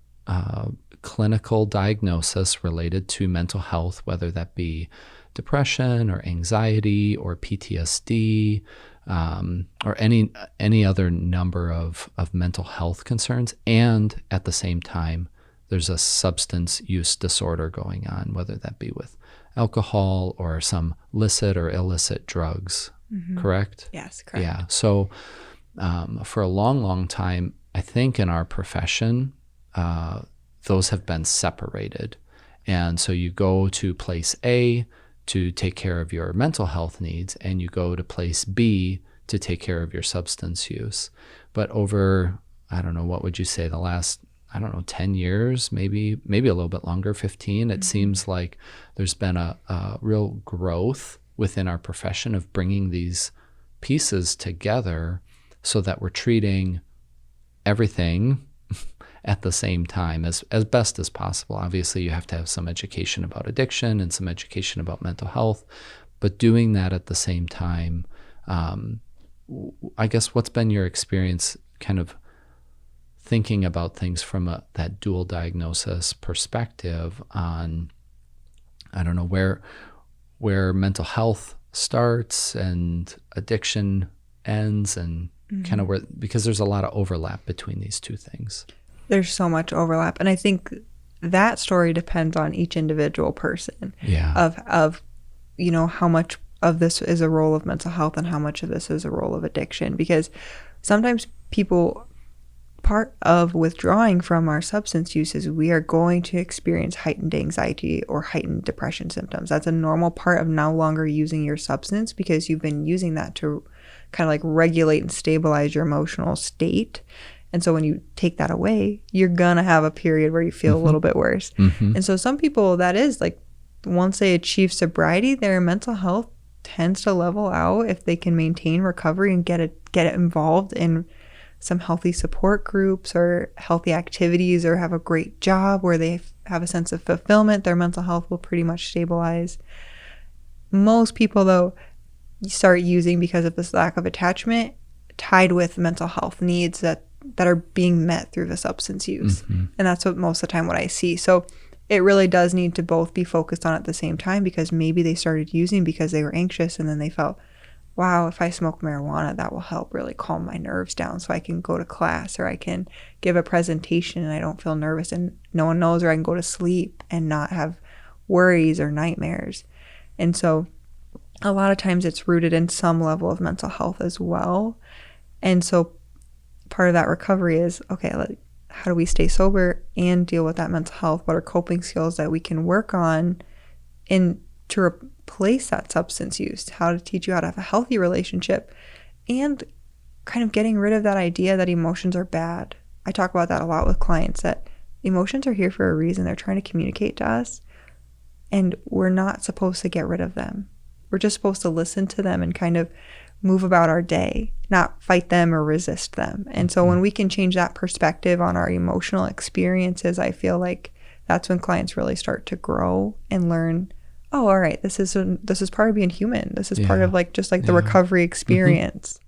clinical diagnosis related to mental health, whether that be depression or anxiety or PTSD, or any other number of mental health concerns, and at the same time, there's a substance use disorder going on, whether that be with alcohol or some licit or illicit drugs, correct? Yes, correct. Yeah. So for a long, long time, I think in our profession, those have been separated. And so you go to place A to take care of your mental health needs, and you go to place B to take care of your substance use. But over, I don't know, what would you say, the last 10 years, maybe a little bit longer, 15, it seems like there's been a real growth within our profession of bringing these pieces together so that we're treating everything at the same time as best as possible. Obviously, you have to have some education about addiction and some education about mental health, but doing that at the same time, I guess, what's been your experience kind of thinking about things from that dual diagnosis perspective on, I don't know, where mental health starts and addiction ends, and kind of where, because there's a lot of overlap between these two things. There's so much overlap. And I think that story depends on each individual person. Yeah. Of you know, how much of this is a role of mental health and how much of this is a role of addiction. Because sometimes part of withdrawing from our substance use is we are going to experience heightened anxiety or heightened depression symptoms. That's a normal part of no longer using your substance, because you've been using that to kind of like regulate and stabilize your emotional state. And so when you take that away, you're going to have a period where you feel a little bit worse. And so some people, that is like, once they achieve sobriety, their mental health tends to level out if they can maintain recovery and get it involved in some healthy support groups or healthy activities, or have a great job where they have a sense of fulfillment. Their mental health will pretty much stabilize. Most people, though, start using because of this lack of attachment tied with mental health needs that are being met through the substance use. And that's what most of the time what I see. So it really does need to both be focused on at the same time, because maybe they started using because they were anxious and then they felt wow, if I smoke marijuana, that will help really calm my nerves down so I can go to class, or I can give a presentation and I don't feel nervous and no one knows, or I can go to sleep and not have worries or nightmares. And so a lot of times it's rooted in some level of mental health as well. And so part of that recovery is, okay, how do we stay sober and deal with that mental health? What are coping skills that we can work on to replace that substance use? How to teach you how to have a healthy relationship, and kind of getting rid of that idea that emotions are bad. I talk about that a lot with clients, that emotions are here for a reason. They're trying to communicate to us, and we're not supposed to get rid of them. We're just supposed to listen to them and kind of move about our day, not fight them or resist them. And so when we can change that perspective on our emotional experiences, I feel like that's when clients really start to grow and learn, oh, all right, this is part of being human. This is part of just the recovery experience.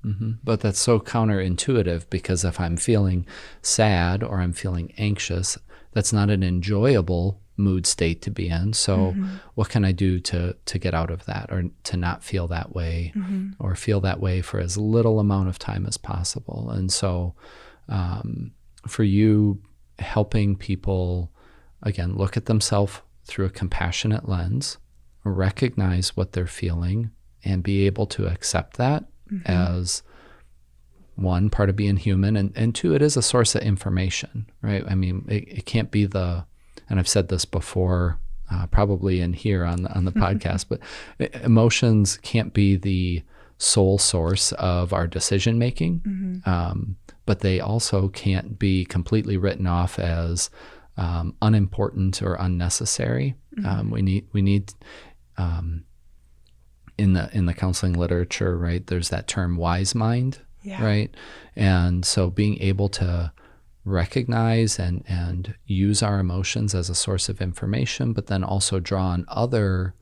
But that's so counterintuitive, because if I'm feeling sad or I'm feeling anxious, that's not an enjoyable mood state to be in. So what can I do to get out of that, or to not feel that way, or feel that way for as little amount of time as possible? And so for you, helping people, again, look at themselves through a compassionate lens, recognize what they're feeling, and be able to accept that as one, part of being human, and two, it is a source of information, right? I mean, it can't be and I've said this before, probably in here on the podcast, but emotions can't be the sole source of our decision making, but they also can't be completely written off as unimportant or unnecessary. We need in the counseling literature, right? There's that term wise mind, right? And so being able to recognize and use our emotions as a source of information, but then also draw on other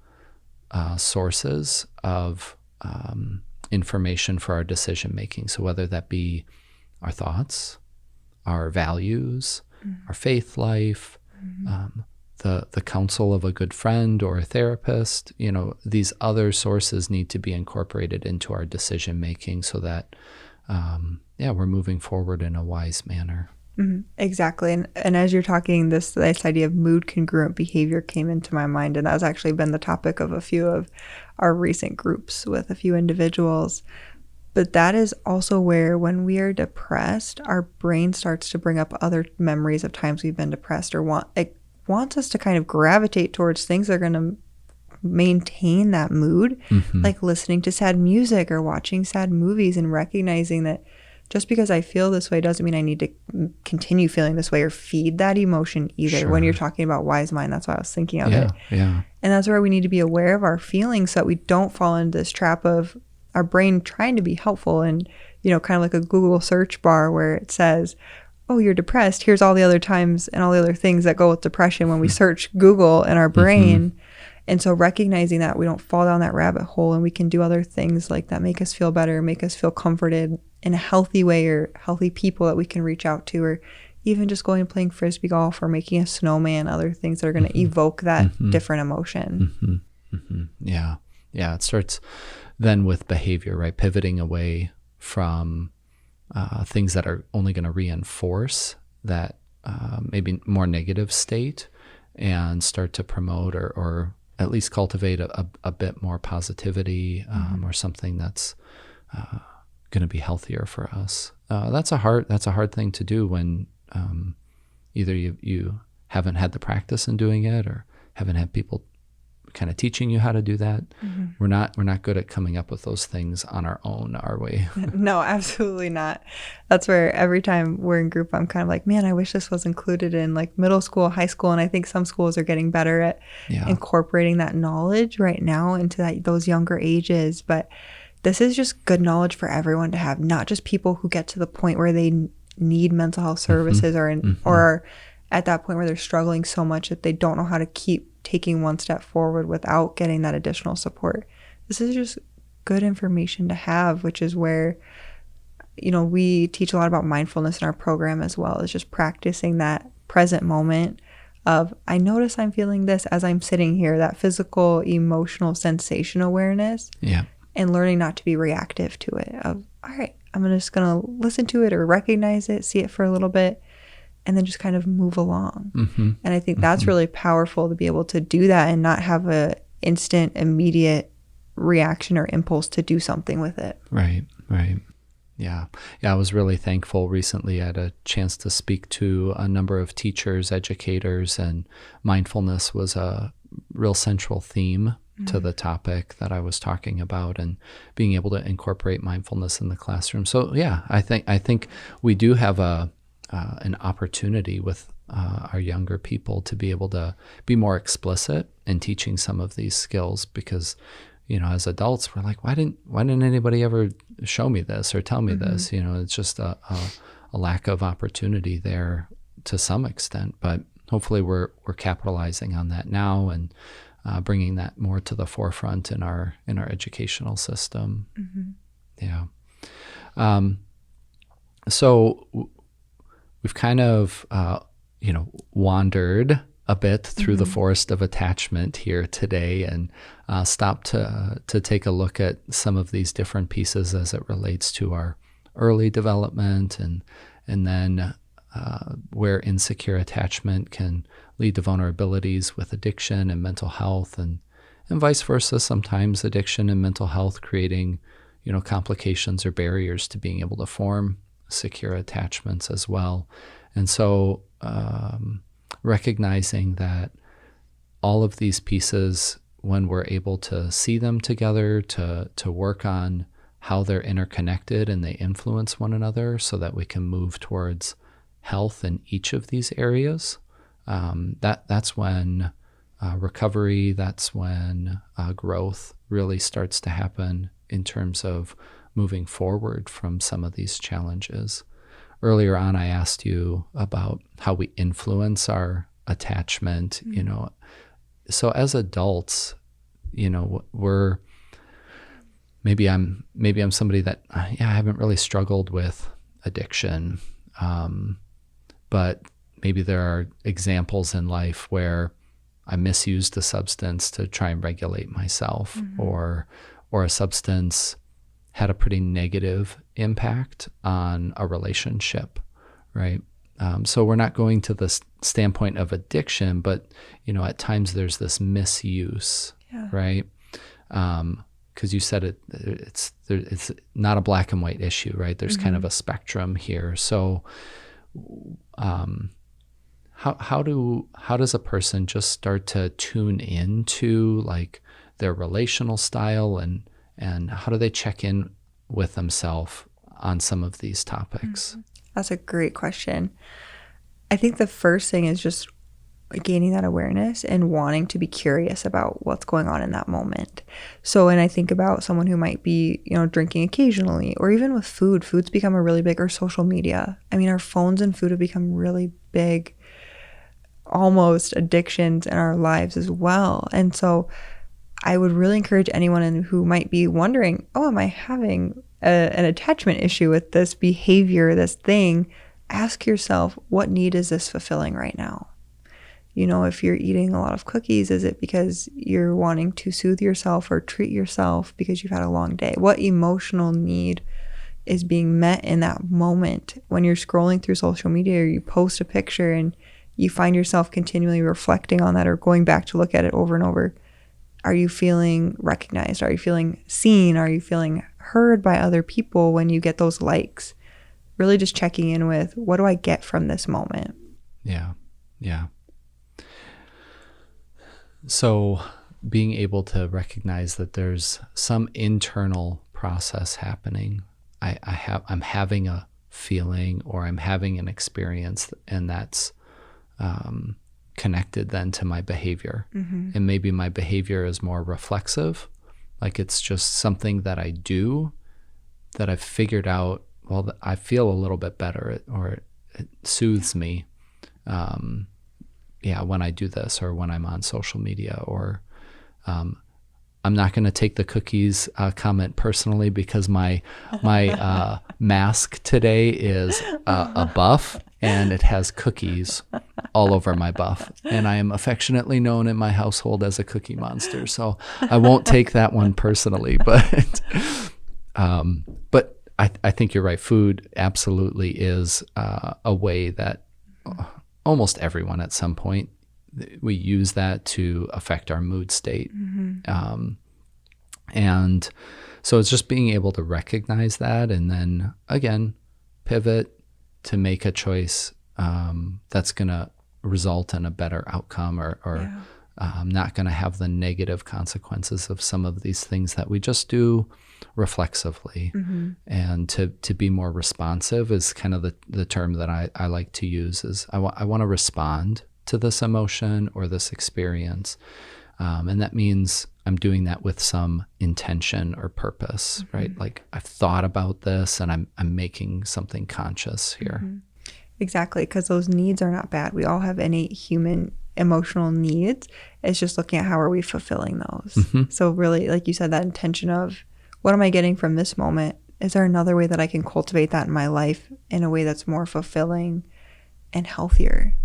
sources of information for our decision making. So whether that be our thoughts, our values, our faith life, the counsel of a good friend or a therapist, these other sources need to be incorporated into our decision making, so that we're moving forward in a wise manner. Exactly. And as you're talking, this idea of mood congruent behavior came into my mind, and that's actually been the topic of a few of our recent groups with a few individuals. But that is also where, when we are depressed, our brain starts to bring up other memories of times we've been depressed, or wants us to kind of gravitate towards things that are going to maintain that mood, like listening to sad music or watching sad movies, and recognizing that just because I feel this way doesn't mean I need to continue feeling this way or feed that emotion either. Sure. When you're talking about wise mind, that's why I was thinking of it. Yeah. And that's where we need to be aware of our feelings, so that we don't fall into this trap of our brain trying to be helpful, and, kind of like a Google search bar where it says, oh, you're depressed. Here's all the other times and all the other things that go with depression when we search Google in our brain. And so recognizing that we don't fall down that rabbit hole, and we can do other things like that make us feel better, make us feel comforted in a healthy way, or healthy people that we can reach out to, or even just going and playing frisbee golf or making a snowman, other things that are going to evoke that different emotion. Yeah. It starts then with behavior, right? Pivoting away from things that are only going to reinforce that maybe more negative state, and start to promote or at least cultivate a bit more positivity, or something that's going to be healthier for us. That's a hard thing to do when either you haven't had the practice in doing it, or haven't had people kind of teaching you how to do that. We're not good at coming up with those things on our own, are we? No, absolutely not. That's where every time we're in group, I'm kind of like, man, I wish this was included in like middle school, high school. And I think some schools are getting better at incorporating that knowledge right now into those younger ages. But this is just good knowledge for everyone to have, not just people who get to the point where they need mental health services, or at that point where they're struggling so much that they don't know how to keep taking one step forward without getting that additional support. This is just good information to have, which is where, we teach a lot about mindfulness in our program, as well as just practicing that present moment of, I notice I'm feeling this as I'm sitting here, that physical, emotional sensation awareness. Yeah. and learning not to be reactive to it. Of, all right, I'm just going to listen to it or recognize it, see it for a little bit, and then just kind of move along. Mm-hmm. And I think that's really powerful to be able to do that and not have a instant, immediate reaction or impulse to do something with it. Right. Yeah. I was really thankful recently. I had a chance to speak to a number of teachers, educators, and mindfulness was a real central theme to the topic that I was talking about, and being able to incorporate mindfulness in the classroom. So yeah, I think we do have an opportunity with our younger people to be able to be more explicit in teaching some of these skills, because as adults, we're like, why didn't anybody ever show me this or tell me this? It's just a lack of opportunity there to some extent. But hopefully, we're capitalizing on that now and bringing that more to the forefront in our educational system. Yeah. So we've kind of wandered a bit through the forest of attachment here today, and stopped to take a look at some of these different pieces as it relates to our early development, and then where insecure attachment can lead to vulnerabilities with addiction and mental health, and vice versa. Sometimes addiction and mental health creating complications or barriers to being able to form secure attachments as well. And so recognizing that all of these pieces, when we're able to see them together, to work on how they're interconnected and they influence one another so that we can move towards health in each of these areas, that's when recovery, that's when growth really starts to happen in terms of moving forward from some of these challenges. Earlier on, I asked you about how we influence our attachment, So as adults, we're maybe I'm somebody that I haven't really struggled with addiction, but maybe there are examples in life where I misused a substance to try and regulate myself, or a substance had a pretty negative impact on a relationship, right? So we're not going to the standpoint of addiction, but at times there's this misuse, right? Because you said it's not a black and white issue, right? There's kind of a spectrum here. So, how does a person just start to tune into like their relational style, and how do they check in with themselves on some of these topics? That's a great question. I think the first thing is just gaining that awareness and wanting to be curious about what's going on in that moment. So when I think about someone who might be, drinking occasionally, or even with food's become a really big, or social media. I mean, our phones and food have become really big, almost addictions in our lives as well. And so I would really encourage anyone who might be wondering, am I having an attachment issue with this behavior, this thing? Ask yourself, what need is this fulfilling right now? If you're eating a lot of cookies, is it because you're wanting to soothe yourself or treat yourself because you've had a long day? What emotional need is being met in that moment when you're scrolling through social media, or you post a picture and you find yourself continually reflecting on that or going back to look at it over and over? Are you feeling recognized? Are you feeling seen? Are you feeling heard by other people when you get those likes? Really just checking in with, what do I get from this moment? Yeah. So being able to recognize that there's some internal process happening. I'm having a feeling, or I'm having an experience, and that's connected then to my behavior. And maybe my behavior is more reflexive, like it's just something that I do that I've figured out, well, I feel a little bit better, or it soothes me when I do this, or when I'm on social media, or I'm not going to take the cookies comment personally, because my mask today is a buff, and it has cookies all over my buff. And I am affectionately known in my household as a cookie monster. So I won't take that one personally, but I think you're right. Food absolutely is a way that almost everyone at some point, we use that to affect our mood state. And so it's just being able to recognize that and then, again, pivot to make a choice that's going to result in a better outcome or not going to have the negative consequences of some of these things that we just do reflexively. And to be more responsive is kind of the term that I like to use is I want to respond to this emotion or this experience. And that means I'm doing that with some intention or purpose, right? Like I've thought about this and I'm making something conscious here. Exactly, because those needs are not bad. We all have innate human emotional needs. It's just looking at how are we fulfilling those. So really, like you said, that intention of what am I getting from this moment? Is there another way that I can cultivate that in my life in a way that's more fulfilling and healthier?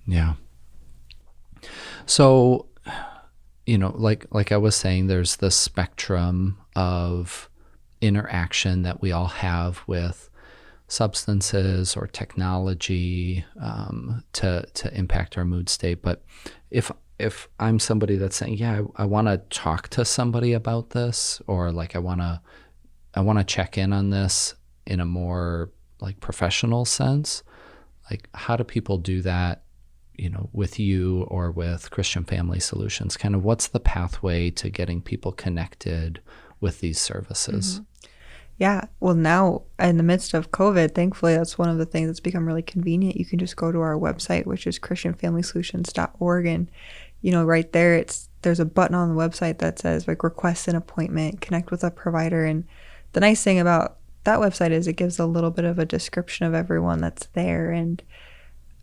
Yeah. So, like I was saying, there's this spectrum of interaction that we all have with substances or technology to impact our mood state. But if I'm somebody that's saying, yeah, I want to talk to somebody about this, or like I want to check in on this in a more like professional sense, like how do people do that? With you or with Christian Family Solutions, kind of what's the pathway to getting people connected with these services? Yeah. Well, now in the midst of COVID, thankfully, that's one of the things that's become really convenient. You can just go to our website, which is christianfamilysolutions.org. And, right there, there's a button on the website that says like request an appointment, connect with a provider. And the nice thing about that website is it gives a little bit of a description of everyone that's there. And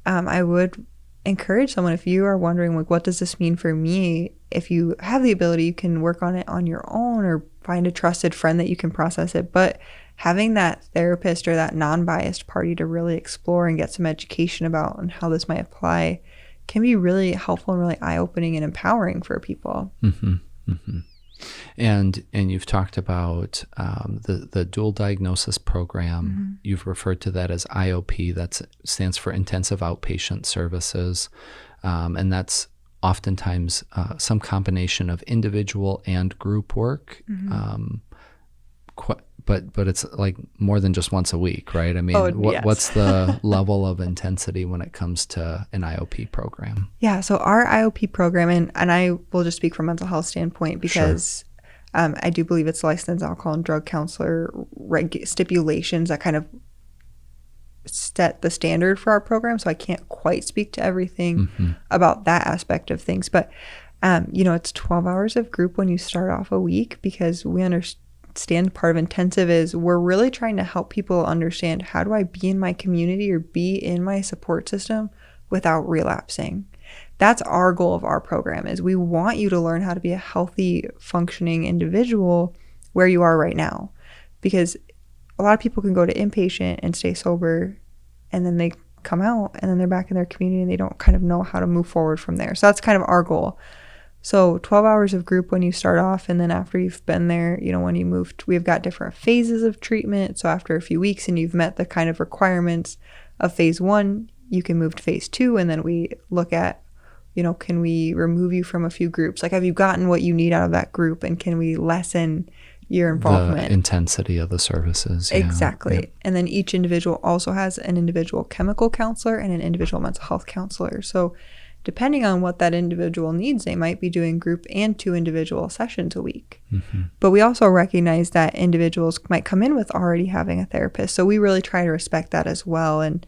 I would encourage someone, if you are wondering like what does this mean for me, if you have the ability, you can work on it on your own or find a trusted friend that you can process it. But having that therapist or that non-biased party to really explore and get some education about and how this might apply can be really helpful and really eye-opening and empowering for people. And you've talked about the dual diagnosis program. You've referred to that as IOP. That stands for Intensive Outpatient Services, and that's oftentimes some combination of individual and group work. But it's like more than just once a week, right? I mean, yes. What's the level of intensity when it comes to an IOP program? Yeah, so our IOP program, and I will just speak from mental health standpoint because I do believe it's licensed alcohol and drug counselor stipulations that kind of set the standard for our program. So I can't quite speak to everything about that aspect of things. But, it's 12 hours of group when you start off a week because we understand part of intensive is we're really trying to help people understand how do I be in my community or be in my support system without relapsing. That's our goal of our program is we want you to learn how to be a healthy, functioning individual where you are right now. Because a lot of people can go to inpatient and stay sober and then they come out and then they're back in their community and they don't kind of know how to move forward from there. So that's kind of our goal. So 12 hours of group when you start off, and then after you've been there, when you move, we've got different phases of treatment. So after a few weeks and you've met the kind of requirements of phase 1, you can move to phase 2, and then we look at, can we remove you from a few groups? Like, have you gotten what you need out of that group, and can we lessen your involvement? The intensity of the services. Exactly. Yeah. And then each individual also has an individual chemical counselor and an individual mental health counselor. So depending on what that individual needs, they might be doing group and 2 individual sessions a week. But we also recognize that individuals might come in with already having a therapist. So we really try to respect that as well. And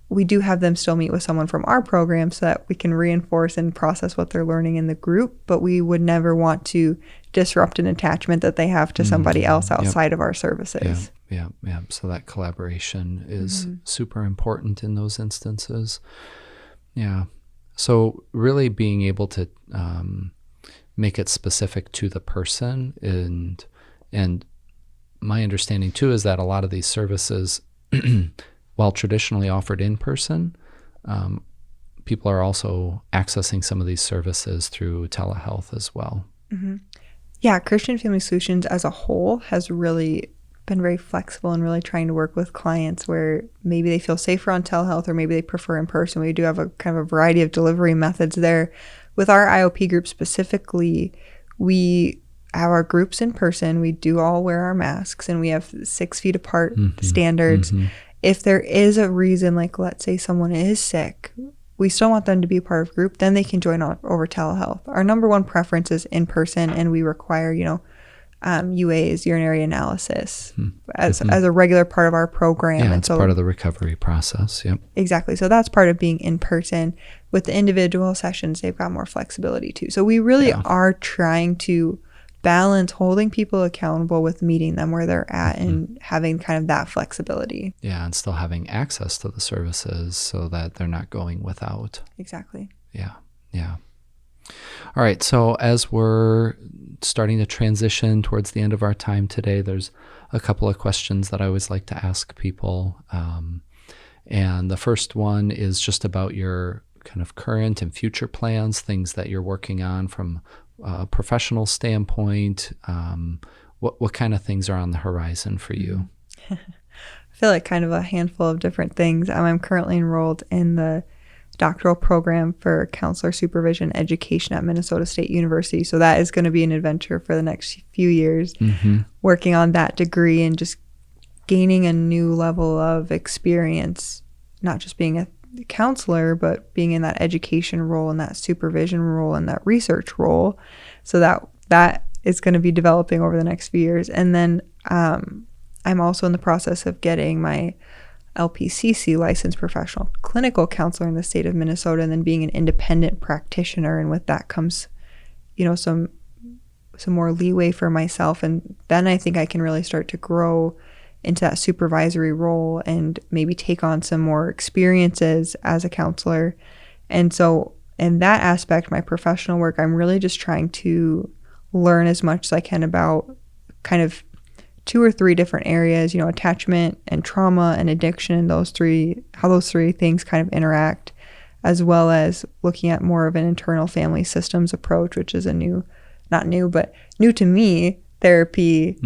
we do have them still meet with someone from our program so that we can reinforce and process what they're learning in the group. But we would never want to disrupt an attachment that they have to somebody else outside of our services. Yeah. So that collaboration is super important in those instances. Yeah. So really being able to make it specific to the person, and my understanding too is that a lot of these services, while traditionally offered in person, people are also accessing some of these services through telehealth as well. Mm-hmm. Yeah, Christian Family Solutions as a whole has really been very flexible and really trying to work with clients where maybe they feel safer on telehealth or maybe they prefer in person. We do have a kind of a variety of delivery methods there. With our IOP group specifically, we have our groups in person. We do all wear our masks and we have 6 feet apart standards. If there is a reason, like let's say someone is sick, we still want them to be a part of group, then they can join over telehealth. Our number one preference is in person, and we require, UAs, urinary analysis, as a regular part of our program. Yeah, and it's so, part of the recovery process. Yep. Exactly. So that's part of being in person. With the individual sessions, they've got more flexibility too. So we really are trying to balance holding people accountable with meeting them where they're at and having kind of that flexibility. Yeah, and still having access to the services so that they're not going without. Exactly. Yeah. All right, so as we're starting to transition towards the end of our time today, there's a couple of questions that I always like to ask people. And the first one is just about your kind of current and future plans, things that you're working on from a professional standpoint. What kind of things are on the horizon for you? I feel like kind of a handful of different things. I'm currently enrolled in the doctoral program for counselor supervision education at Minnesota State University. So that is going to be an adventure for the next few years, working on that degree and just gaining a new level of experience, not just being a counselor, but being in that education role and that supervision role and that research role. So that is going to be developing over the next few years. And then I'm also in the process of getting my LPCC, licensed professional clinical counselor in the state of Minnesota, and then being an independent practitioner. And with that comes, some more leeway for myself. And then I think I can really start to grow into that supervisory role and maybe take on some more experiences as a counselor. And so in that aspect, my professional work, I'm really just trying to learn as much as I can about kind of 2 or 3 different areas, attachment and trauma and addiction, how those three things kind of interact, as well as looking at more of an internal family systems approach, which is not new, but new to me, therapy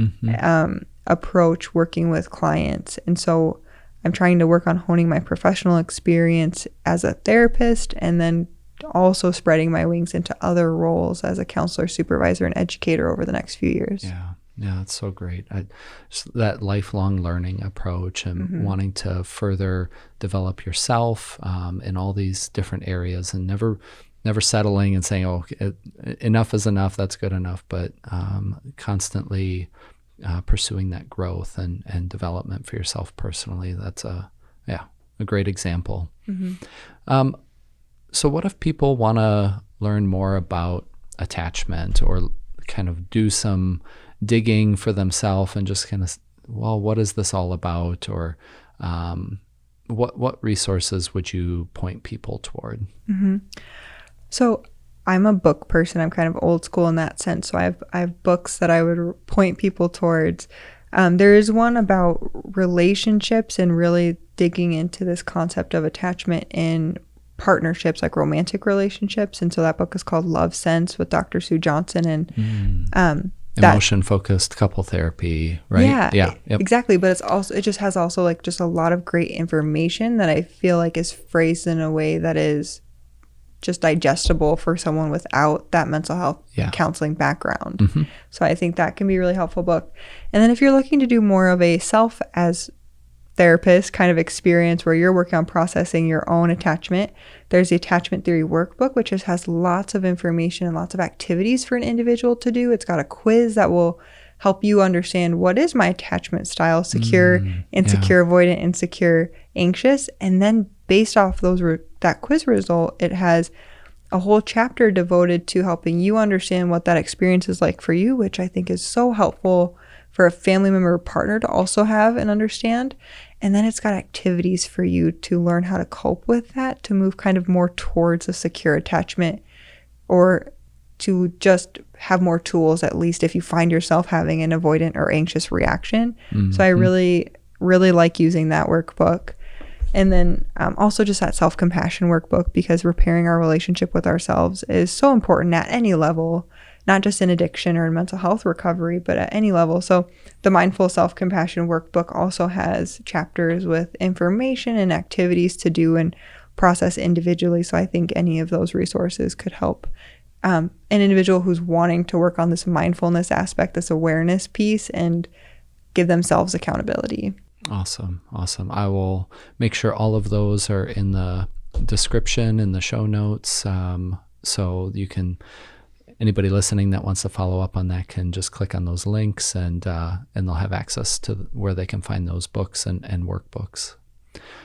approach working with clients. And so I'm trying to work on honing my professional experience as a therapist and then also spreading my wings into other roles as a counselor, supervisor, and educator over the next few years. Yeah, it's so great. That lifelong learning approach and wanting to further develop yourself in all these different areas and never settling and saying, enough is enough, that's good enough, but constantly pursuing that growth and development for yourself personally. That's a great example. So what if people want to learn more about attachment or kind of do some digging for themselves and just kind of, what is this all about? Or what resources would you point people toward? So I'm a book person. I'm kind of old school in that sense. So I have books that I would point people towards. There is one about relationships and really digging into this concept of attachment in partnerships, like romantic relationships. And so that book is called Love Sense with Dr. Sue Johnson. And emotion-focused couple therapy, right? Yeah, exactly. But it just has also like just a lot of great information that I feel like is phrased in a way that is just digestible for someone without that mental health counseling background. So I think that can be a really helpful book. And then if you're looking to do more of a self as therapist kind of experience where you're working on processing your own attachment, there's the Attachment Theory Workbook, which just has lots of information and lots of activities for an individual to do. It's got a quiz that will help you understand, what is my attachment style: secure, insecure, avoidant, insecure, anxious. And then based off that quiz result, it has a whole chapter devoted to helping you understand what that experience is like for you, which I think is so helpful for a family member or partner to also have and understand. And then it's got activities for you to learn how to cope with that, to move kind of more towards a secure attachment, or to just have more tools, at least if you find yourself having an avoidant or anxious reaction. So I really, really like using that workbook. And then also just that self-compassion workbook, because repairing our relationship with ourselves is so important at any level, not just in addiction or in mental health recovery, but at any level. So the Mindful Self-Compassion workbook also has chapters with information and activities to do and process individually. So I think any of those resources could help an individual who's wanting to work on this mindfulness aspect, this awareness piece, and give themselves accountability. Awesome. I will make sure all of those are in the description in the show notes. So you can, anybody listening that wants to follow up on that can just click on those links, and they'll have access to where they can find those books and workbooks.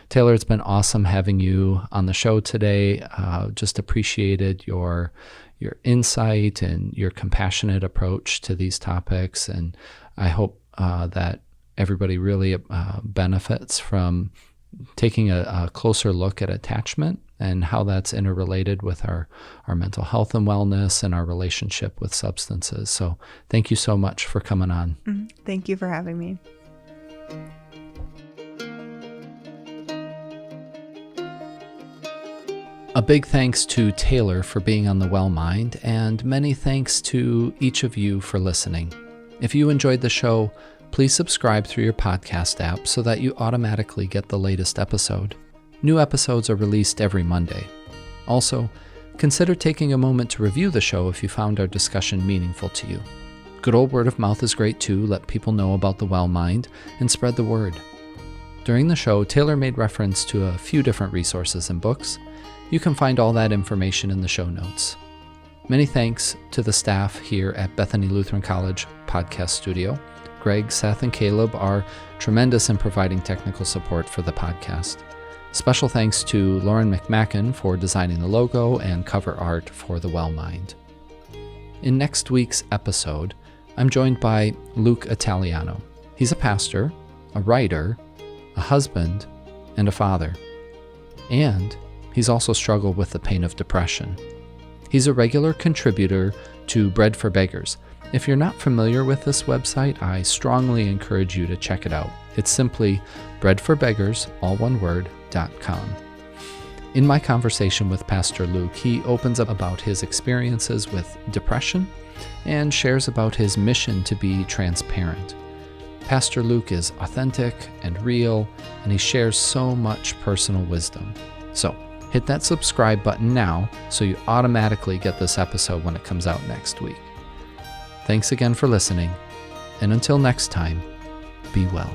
Taylor, it's been awesome having you on the show today. Just appreciated your insight and your compassionate approach to these topics. And I hope that everybody really benefits from taking a closer look at attachment and how that's interrelated with our mental health and wellness and our relationship with substances. So thank you so much for coming on. Thank you for having me. A big thanks to Taylor for being on the Well Mind, and many thanks to each of you for listening. If you enjoyed the show, please subscribe through your podcast app so that you automatically get the latest episode. New episodes are released every Monday. Also, consider taking a moment to review the show if you found our discussion meaningful to you. Good old word of mouth is great too. Let people know about the Well Mind and spread the word. During the show, Taylor made reference to a few different resources and books. You can find all that information in the show notes. Many thanks to the staff here at Bethany Lutheran College Podcast Studio. Greg, Seth, and Caleb are tremendous in providing technical support for the podcast. Special thanks to Lauren McMacken for designing the logo and cover art for the Well Mind. In next week's episode, I'm joined by Luke Italiano. He's a pastor, a writer, a husband, and a father. And he's also struggled with the pain of depression. He's a regular contributor to Bread for Beggars. If you're not familiar with this website, I strongly encourage you to check it out. It's simply breadforbeggars, all one word, .com. In my conversation with Pastor Luke, he opens up about his experiences with depression and shares about his mission to be transparent. Pastor Luke is authentic and real, and he shares so much personal wisdom. So, hit that subscribe button now so you automatically get this episode when it comes out next week. Thanks again for listening, and until next time, be well.